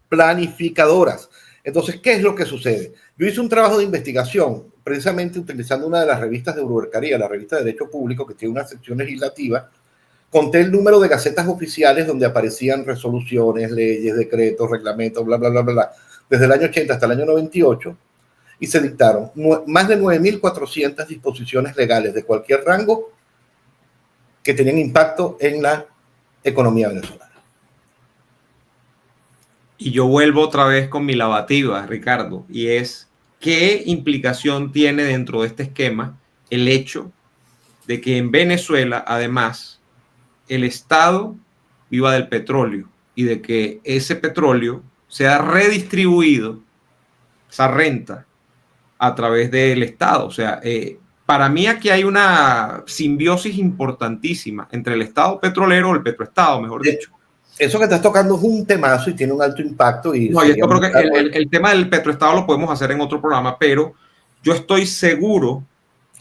Planificadoras. Entonces, ¿qué es lo que sucede? Yo hice un trabajo de investigación, precisamente utilizando una de las revistas de Bruder Carías, la revista de Derecho Público, que tiene una sección legislativa. Conté el número de gacetas oficiales donde aparecían resoluciones, leyes, decretos, reglamentos, bla, bla, bla, bla, bla, desde el año 80 hasta el año 98, y se dictaron más de 9.400 disposiciones legales de cualquier rango que tenían impacto en la economía venezolana. Y yo vuelvo otra vez con mi lavativa, Ricardo, y es qué implicación tiene dentro de este esquema el hecho de que en Venezuela, además, el Estado viva del petróleo y de que ese petróleo sea redistribuido, esa renta, a través del Estado. O sea, para mí aquí hay una simbiosis importantísima entre el Estado petrolero, o el petroestado, mejor dicho. Eso que estás tocando es un temazo y tiene un alto impacto. Y no, yo creo que el tema del petroestado lo podemos hacer en otro programa, pero yo estoy seguro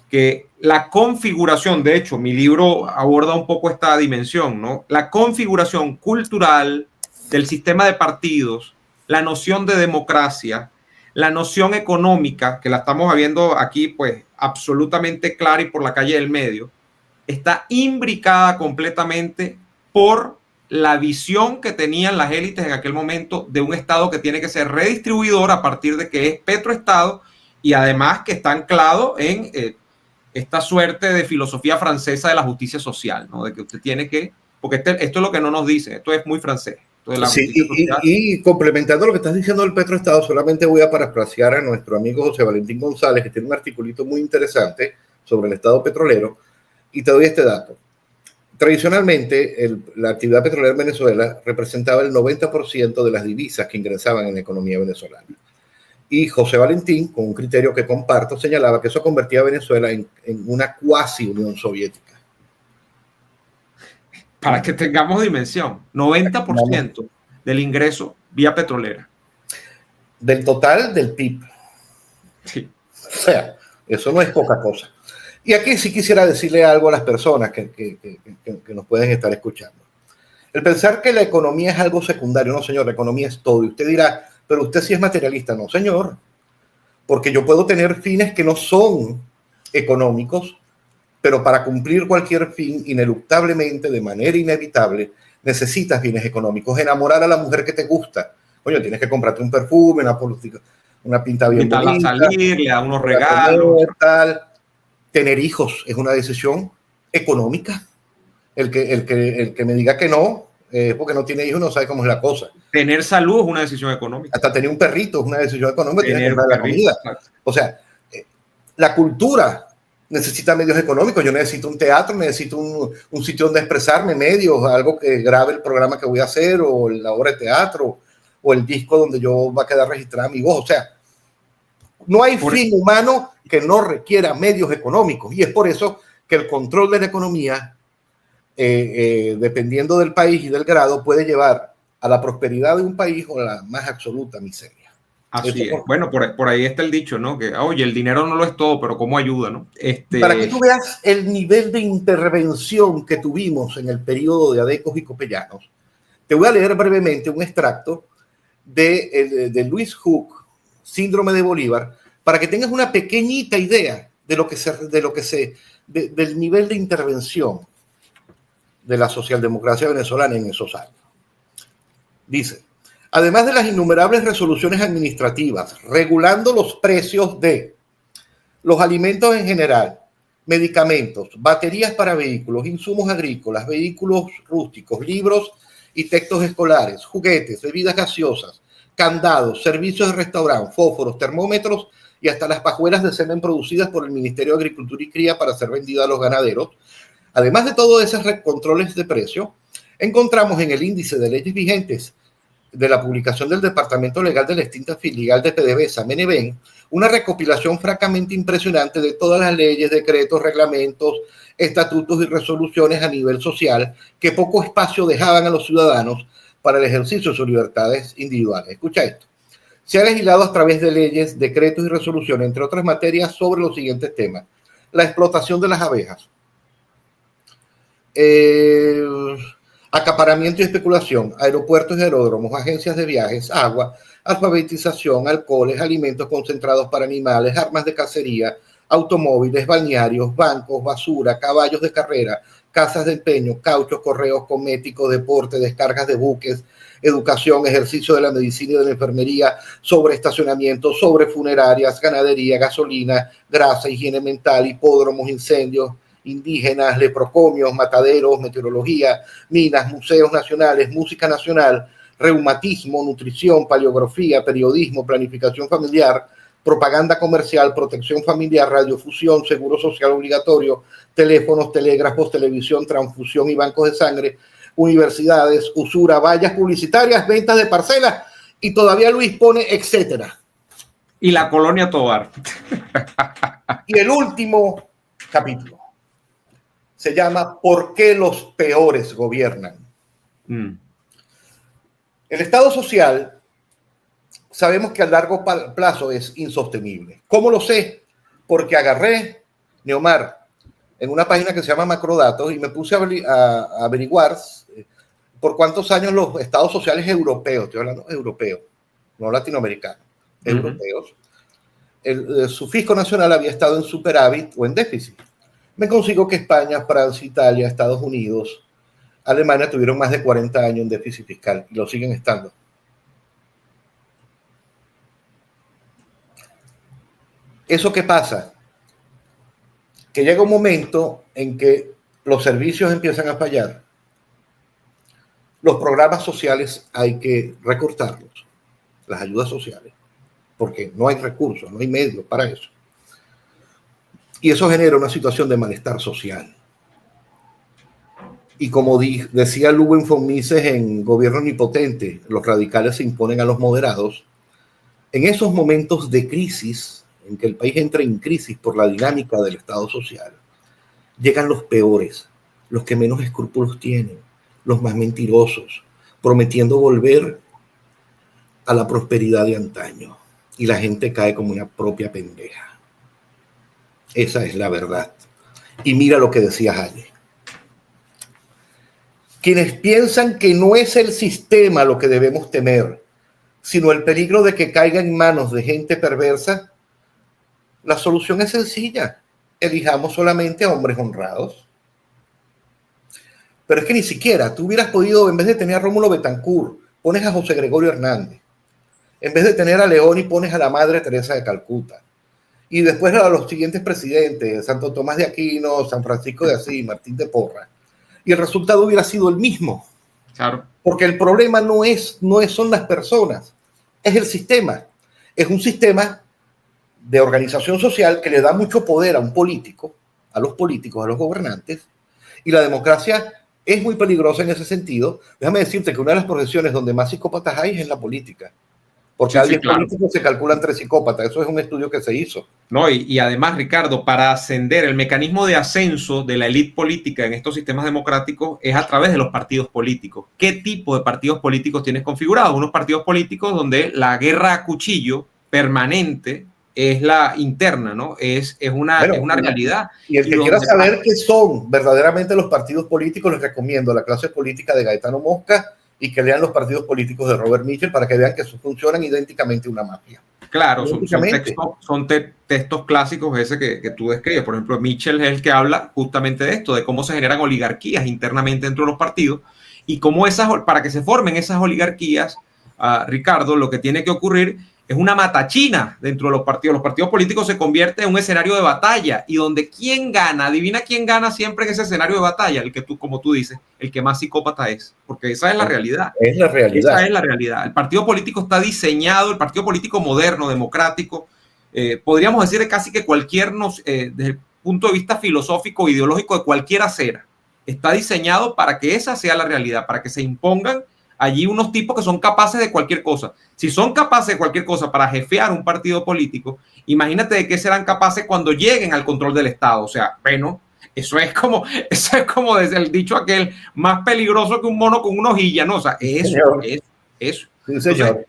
que la configuración, de hecho, mi libro aborda un poco esta dimensión, ¿no? La configuración cultural del sistema de partidos, la noción de democracia, la noción económica, que la estamos viendo aquí, pues, absolutamente clara y por la calle del medio, está imbricada completamente por la visión que tenían las élites en aquel momento de un Estado que tiene que ser redistribuidor a partir de que es petroestado y además que está anclado en esta suerte de filosofía francesa de la justicia social, ¿no? De que usted tiene que, porque esto es lo que no nos dicen, esto es muy francés. Sí, y complementando lo que estás diciendo del petroestado, solamente voy a parafrasear a nuestro amigo José Valentín González, que tiene un articulito muy interesante sobre el Estado petrolero, y te doy este dato. Tradicionalmente, la actividad petrolera en Venezuela representaba el 90% de las divisas que ingresaban en la economía venezolana. Y José Valentín, con un criterio que comparto, señalaba que eso convertía a Venezuela en una cuasi Unión Soviética. Para que tengamos dimensión, 90% del ingreso vía petrolera. Del total del PIB. Sí. O sea, eso no es poca cosa. Y aquí sí quisiera decirle algo a las personas que nos pueden estar escuchando. El pensar que la economía es algo secundario, no señor, la economía es todo. Y usted dirá, pero usted sí es materialista. No señor, porque yo puedo tener fines que no son económicos, pero para cumplir cualquier fin, ineluctablemente, de manera inevitable, necesitas bienes económicos. Enamorar a la mujer que te gusta. Oye, tienes que comprarte un perfume, una pinta bien bonita. A salir, le da unos regalos. Tal. Tener hijos es una decisión económica. El que me diga que no, porque no tiene hijos, no sabe cómo es la cosa. Tener salud es una decisión económica. Hasta tener un perrito es una decisión económica. Tienes que comprar la comida. O sea, la cultura necesita medios económicos. Yo necesito un teatro, necesito un sitio donde expresarme, medios, algo que grabe el programa que voy a hacer, o la obra de teatro, o el disco donde yo va a quedar registrada mi voz. O sea, no hay fin humano que no requiera medios económicos. Y es por eso que el control de la economía, dependiendo del país y del grado, puede llevar a la prosperidad de un país o a la más absoluta miseria. Así es. Bueno, por ahí está el dicho, ¿no? Que, oye, el dinero no lo es todo, pero ¿cómo ayuda, no? Para que tú veas el nivel de intervención que tuvimos en el periodo de Adecos y Copellanos, te voy a leer brevemente un extracto de Luis Hook, Síndrome de Bolívar, para que tengas una pequeñita idea del nivel de intervención de la socialdemocracia venezolana en esos años. Dice, además de las innumerables resoluciones administrativas regulando los precios de los alimentos en general, medicamentos, baterías para vehículos, insumos agrícolas, vehículos rústicos, libros y textos escolares, juguetes, bebidas gaseosas, candados, servicios de restaurante, fósforos, termómetros y hasta las pajuelas de semen producidas por el Ministerio de Agricultura y Cría para ser vendidas a los ganaderos. Además de todos esos controles de precio, encontramos en el índice de leyes vigentes de la publicación del Departamento Legal de la extinta filial de PDVSA, Meneven, una recopilación francamente impresionante de todas las leyes, decretos, reglamentos, estatutos y resoluciones a nivel social que poco espacio dejaban a los ciudadanos para el ejercicio de sus libertades individuales. Escucha esto. Se ha legislado a través de leyes, decretos y resoluciones, entre otras materias, sobre los siguientes temas. La explotación de las abejas, acaparamiento y especulación, aeropuertos y aeródromos, agencias de viajes, agua, alfabetización, alcoholes, alimentos concentrados para animales, armas de cacería, automóviles, balnearios, bancos, basura, caballos de carrera, casas de empeño, cauchos, correos, cosméticos, deporte, descargas de buques, educación, ejercicio de la medicina y de la enfermería, sobre estacionamientos, sobre funerarias, ganadería, gasolina, grasa, higiene mental, hipódromos, incendios, indígenas, leprocomios, mataderos, meteorología, minas, museos nacionales, música nacional, reumatismo, nutrición, paleografía, periodismo, planificación familiar, propaganda comercial, protección familiar, radiofusión, seguro social obligatorio, teléfonos, telégrafos, televisión, transfusión y bancos de sangre, universidades, usura, vallas publicitarias, ventas de parcelas, y todavía Luis pone etcétera. Y la colonia Tovar. Y el último capítulo se llama ¿Por qué los peores gobiernan? El Estado social sabemos que a largo plazo es insostenible. ¿Cómo lo sé? Porque agarré, Neomar, en una página que se llama Macrodatos y me puse a averiguar por cuántos años los estados sociales europeos, estoy hablando europeo, no latinoamericano, europeos, su fisco nacional había estado en superávit o en déficit. Me consigo que España, Francia, Italia, Estados Unidos, Alemania tuvieron más de 40 años en déficit fiscal y lo siguen estando. ¿Eso qué pasa? Que llega un momento en que los servicios empiezan a fallar. Los programas sociales hay que recortarlos, las ayudas sociales, porque no hay recursos, no hay medios para eso. Y eso genera una situación de malestar social. Y como decía Lugo von Mises en Gobierno Omnipotente, los radicales se imponen a los moderados. En esos momentos de crisis, en que el país entra en crisis por la dinámica del Estado social, llegan los peores, los que menos escrúpulos tienen, los más mentirosos, prometiendo volver a la prosperidad de antaño. Y la gente cae como una propia pendeja. Esa es la verdad. Y mira lo que decía Halle. Quienes piensan que no es el sistema lo que debemos temer, sino el peligro de que caiga en manos de gente perversa, la solución es sencilla. Elijamos solamente a hombres honrados. Pero es que ni siquiera tú hubieras podido, en vez de tener a Rómulo Betancourt, pones a José Gregorio Hernández. En vez de tener a León y pones a la Madre Teresa de Calcuta. Y después a los siguientes presidentes, Santo Tomás de Aquino, San Francisco de Asís, Martín de Porras. Y el resultado hubiera sido el mismo. Claro. Porque el problema son las personas, es el sistema. Es un sistema de organización social que le da mucho poder a un político, a los políticos, a los gobernantes, y la democracia es muy peligrosa en ese sentido. Déjame decirte que una de las profesiones donde más psicópatas hay es en la política. Porque a 10 políticos se calculan 3 psicópatas. Eso es un estudio que se hizo. No, y además, Ricardo, para ascender, el mecanismo de ascenso de la élite política en estos sistemas democráticos es a través de los partidos políticos. ¿Qué tipo de partidos políticos tienes configurados? Unos partidos políticos donde la guerra a cuchillo permanente es la interna, ¿no? Es una realidad. Y el que quiera saber qué son verdaderamente los partidos políticos, les recomiendo La clase política de Gaetano Mosca y que lean los partidos políticos de Robert Mitchell para que vean que eso funcionan idénticamente una mafia. Claro, son textos clásicos ese que tú describes. Por ejemplo, Mitchell es el que habla justamente de esto, de cómo se generan oligarquías internamente dentro de los partidos y cómo para que se formen esas oligarquías, Ricardo, lo que tiene que ocurrir es una matachina dentro de los partidos. Los partidos políticos se convierten en un escenario de batalla y donde quién gana, adivina quién gana siempre en ese escenario de batalla, el que tú, como tú dices, el que más psicópata es, porque esa es la realidad. Es la realidad. Esa es la realidad. El partido político está diseñado, el partido político moderno, democrático, podríamos decir casi que cualquier, desde el punto de vista filosófico, ideológico de cualquier acera, está diseñado para que esa sea la realidad, para que se impongan allí unos tipos que son capaces de cualquier cosa. Si son capaces de cualquier cosa para jefear un partido político, imagínate de qué serán capaces cuando lleguen al control del Estado. O sea, bueno, eso es como desde el dicho aquel, más peligroso que un mono con una hojilla, ¿no? O sea, eso. Sí, señor.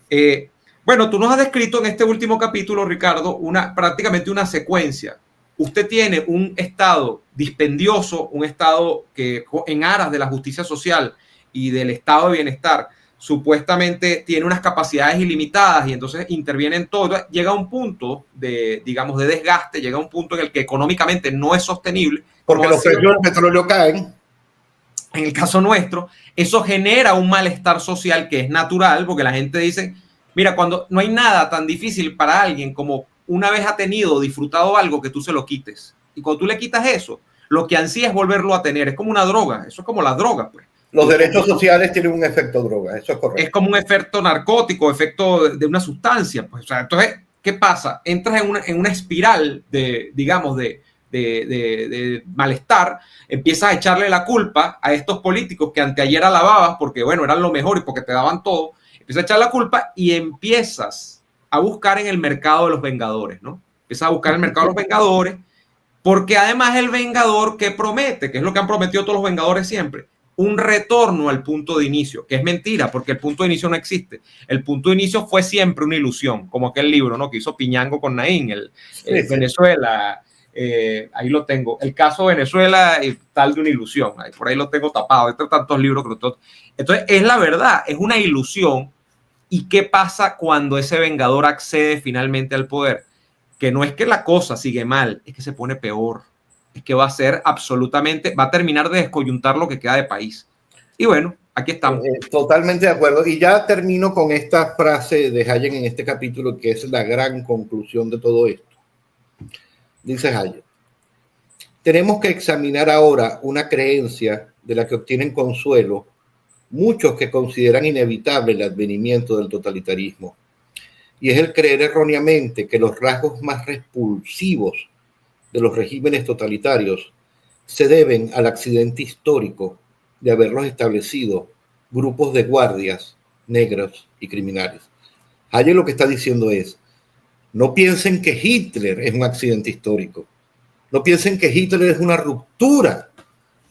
Entonces, bueno, tú nos has descrito en este último capítulo, Ricardo, prácticamente una secuencia. Usted tiene un Estado dispendioso, un Estado que en aras de la justicia social y del estado de bienestar supuestamente tiene unas capacidades ilimitadas y entonces interviene en todo. Llega a un punto de desgaste, llega a un punto en el que económicamente no es sostenible. Porque los precios del petróleo caen. En el caso nuestro, eso genera un malestar social que es natural, porque la gente dice, mira, cuando no hay nada tan difícil para alguien como una vez ha tenido o disfrutado algo que tú se lo quites. Y cuando tú le quitas eso, lo que ansía es volverlo a tener. Es como una droga, eso es como la droga, pues. Los derechos sociales tienen un efecto droga, eso es correcto. Es como un efecto narcótico, efecto de una sustancia. Pues, o sea, entonces, ¿qué pasa? Entras en una espiral de malestar, empiezas a echarle la culpa a estos políticos que anteayer alababas porque, bueno, eran lo mejor y porque te daban todo. Empiezas a echar la culpa y empiezas a buscar en el mercado de los vengadores, ¿no? Empiezas a buscar en el mercado de los vengadores porque además el vengador que promete, que es lo que han prometido todos los vengadores siempre, un retorno al punto de inicio, que es mentira, porque el punto de inicio no existe. El punto de inicio fue siempre una ilusión, como aquel libro, ¿no?, que hizo Piñango con Naín, Sí. Venezuela, ahí lo tengo, el caso de Venezuela, tal de una ilusión, ahí, por ahí lo tengo tapado, entre tantos libros que entonces es la verdad, es una ilusión. ¿Y qué pasa cuando ese vengador accede finalmente al poder? Que no es que la cosa sigue mal, es que se pone peor. Es que va a terminar de descoyuntar lo que queda de país. Y bueno, aquí estamos. Totalmente de acuerdo. Y ya termino con esta frase de Hayek en este capítulo, que es la gran conclusión de todo esto. Dice Hayek: tenemos que examinar ahora una creencia de la que obtienen consuelo muchos que consideran inevitable el advenimiento del totalitarismo. Y es el creer erróneamente que los rasgos más repulsivos de los regímenes totalitarios se deben al accidente histórico de haberlos establecido grupos de guardias negros y criminales. Hayek lo que está diciendo es: no piensen que Hitler es un accidente histórico, no piensen que Hitler es una ruptura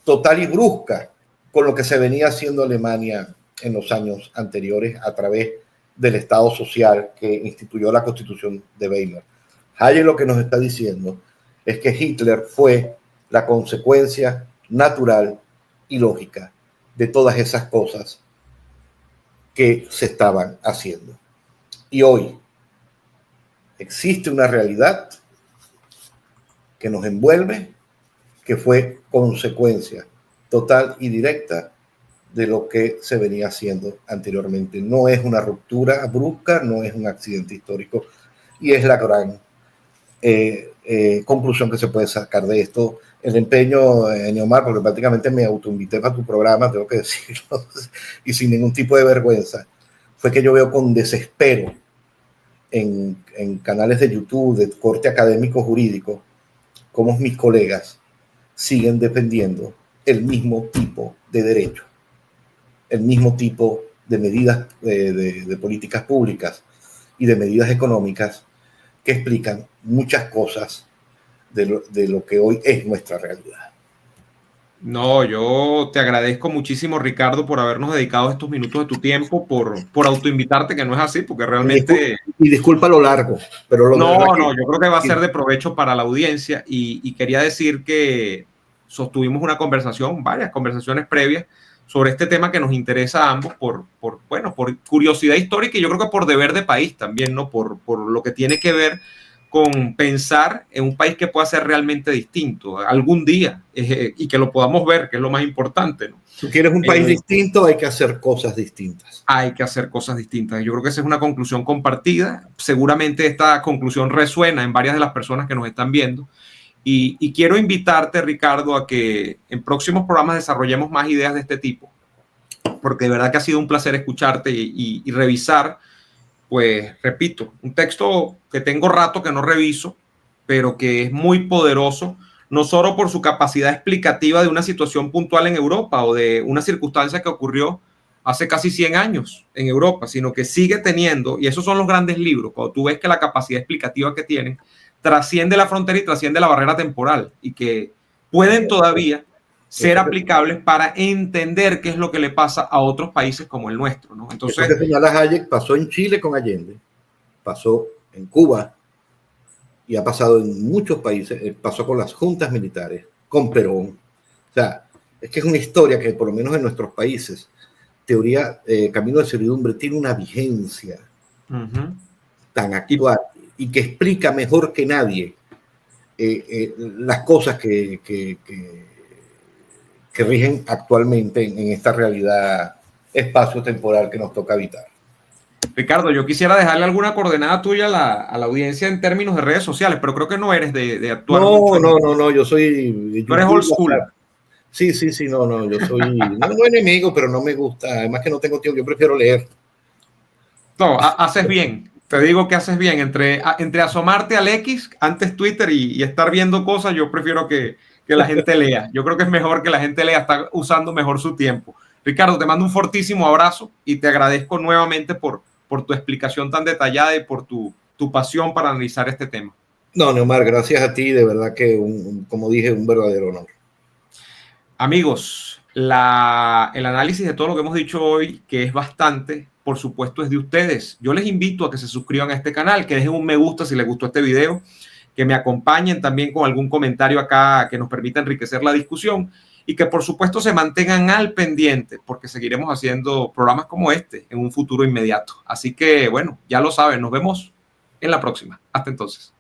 total y brusca con lo que se venía haciendo Alemania en los años anteriores a través del Estado social que instituyó la Constitución de Weimar. Hayek lo que nos está diciendo es que Hitler fue la consecuencia natural y lógica de todas esas cosas que se estaban haciendo. Y hoy existe una realidad que nos envuelve, que fue consecuencia total y directa de lo que se venía haciendo anteriormente. No es una ruptura brusca, no es un accidente histórico, y es la gran conclusión que se puede sacar de esto. El empeño, Neomar, porque prácticamente me autoinvité para tu programa, tengo que decirlo, y sin ningún tipo de vergüenza, fue que yo veo con desespero en canales de YouTube de corte académico jurídico cómo mis colegas siguen defendiendo el mismo tipo de derecho, el mismo tipo de medidas de políticas públicas y de medidas económicas que explican muchas cosas de lo que hoy es nuestra realidad. No, yo te agradezco muchísimo, Ricardo, por habernos dedicado estos minutos de tu tiempo, por autoinvitarte, que no es así, porque realmente... Y disculpa lo largo, pero No, yo creo que va a ser de provecho para la audiencia y quería decir que sostuvimos una conversación, varias conversaciones previas sobre este tema que nos interesa a ambos por curiosidad histórica y yo creo que por deber de país también, ¿no? Por lo que tiene que ver con pensar en un país que pueda ser realmente distinto algún día y que lo podamos ver, que es lo más importante, ¿no? Si quieres un país distinto, hay que hacer cosas distintas. Hay que hacer cosas distintas. Yo creo que esa es una conclusión compartida. Seguramente esta conclusión resuena en varias de las personas que nos están viendo. Y quiero invitarte, Ricardo, a que en próximos programas desarrollemos más ideas de este tipo, porque de verdad que ha sido un placer escucharte y revisar, pues, repito, un texto que tengo rato que no reviso, pero que es muy poderoso, no solo por su capacidad explicativa de una situación puntual en Europa o de una circunstancia que ocurrió hace casi 100 años en Europa, sino que sigue teniendo, y esos son los grandes libros, cuando tú ves que la capacidad explicativa que tienen trasciende la frontera y trasciende la barrera temporal y que pueden todavía ser aplicables para entender qué es lo que le pasa a otros países como el nuestro, ¿no? Entonces, eso que señala Hayek pasó en Chile con Allende, pasó en Cuba y ha pasado en muchos países, pasó con las juntas militares, con Perón. O sea, es que es una historia que por lo menos en nuestros países, teoría Camino de Servidumbre tiene una vigencia tan actual y que explica mejor que nadie las cosas que rigen actualmente en esta realidad espacio-temporal que nos toca habitar. Ricardo, yo quisiera dejarle alguna coordenada tuya a la audiencia en términos de redes sociales, pero creo que no eres de actuar mucho. No, yo soy... Tú eres old school. Sí, no, yo soy no enemigo, pero no me gusta, además que no tengo tiempo, yo prefiero leer. No, haces bien, te digo que haces bien, entre asomarte al X, antes Twitter y estar viendo cosas, yo prefiero que la gente lea. Yo creo que es mejor que la gente lea, está usando mejor su tiempo. Ricardo, te mando un fortísimo abrazo y te agradezco nuevamente por tu explicación tan detallada y por tu pasión para analizar este tema. No, Neomar, gracias a ti, de verdad que, como dije, un verdadero honor. Amigos, el análisis de todo lo que hemos dicho hoy, que es bastante, por supuesto, es de ustedes. Yo les invito a que se suscriban a este canal, que dejen un me gusta si les gustó este video, que me acompañen también con algún comentario acá que nos permita enriquecer la discusión y que, por supuesto, se mantengan al pendiente, porque seguiremos haciendo programas como este en un futuro inmediato. Así que, bueno, ya lo saben, nos vemos en la próxima. Hasta entonces.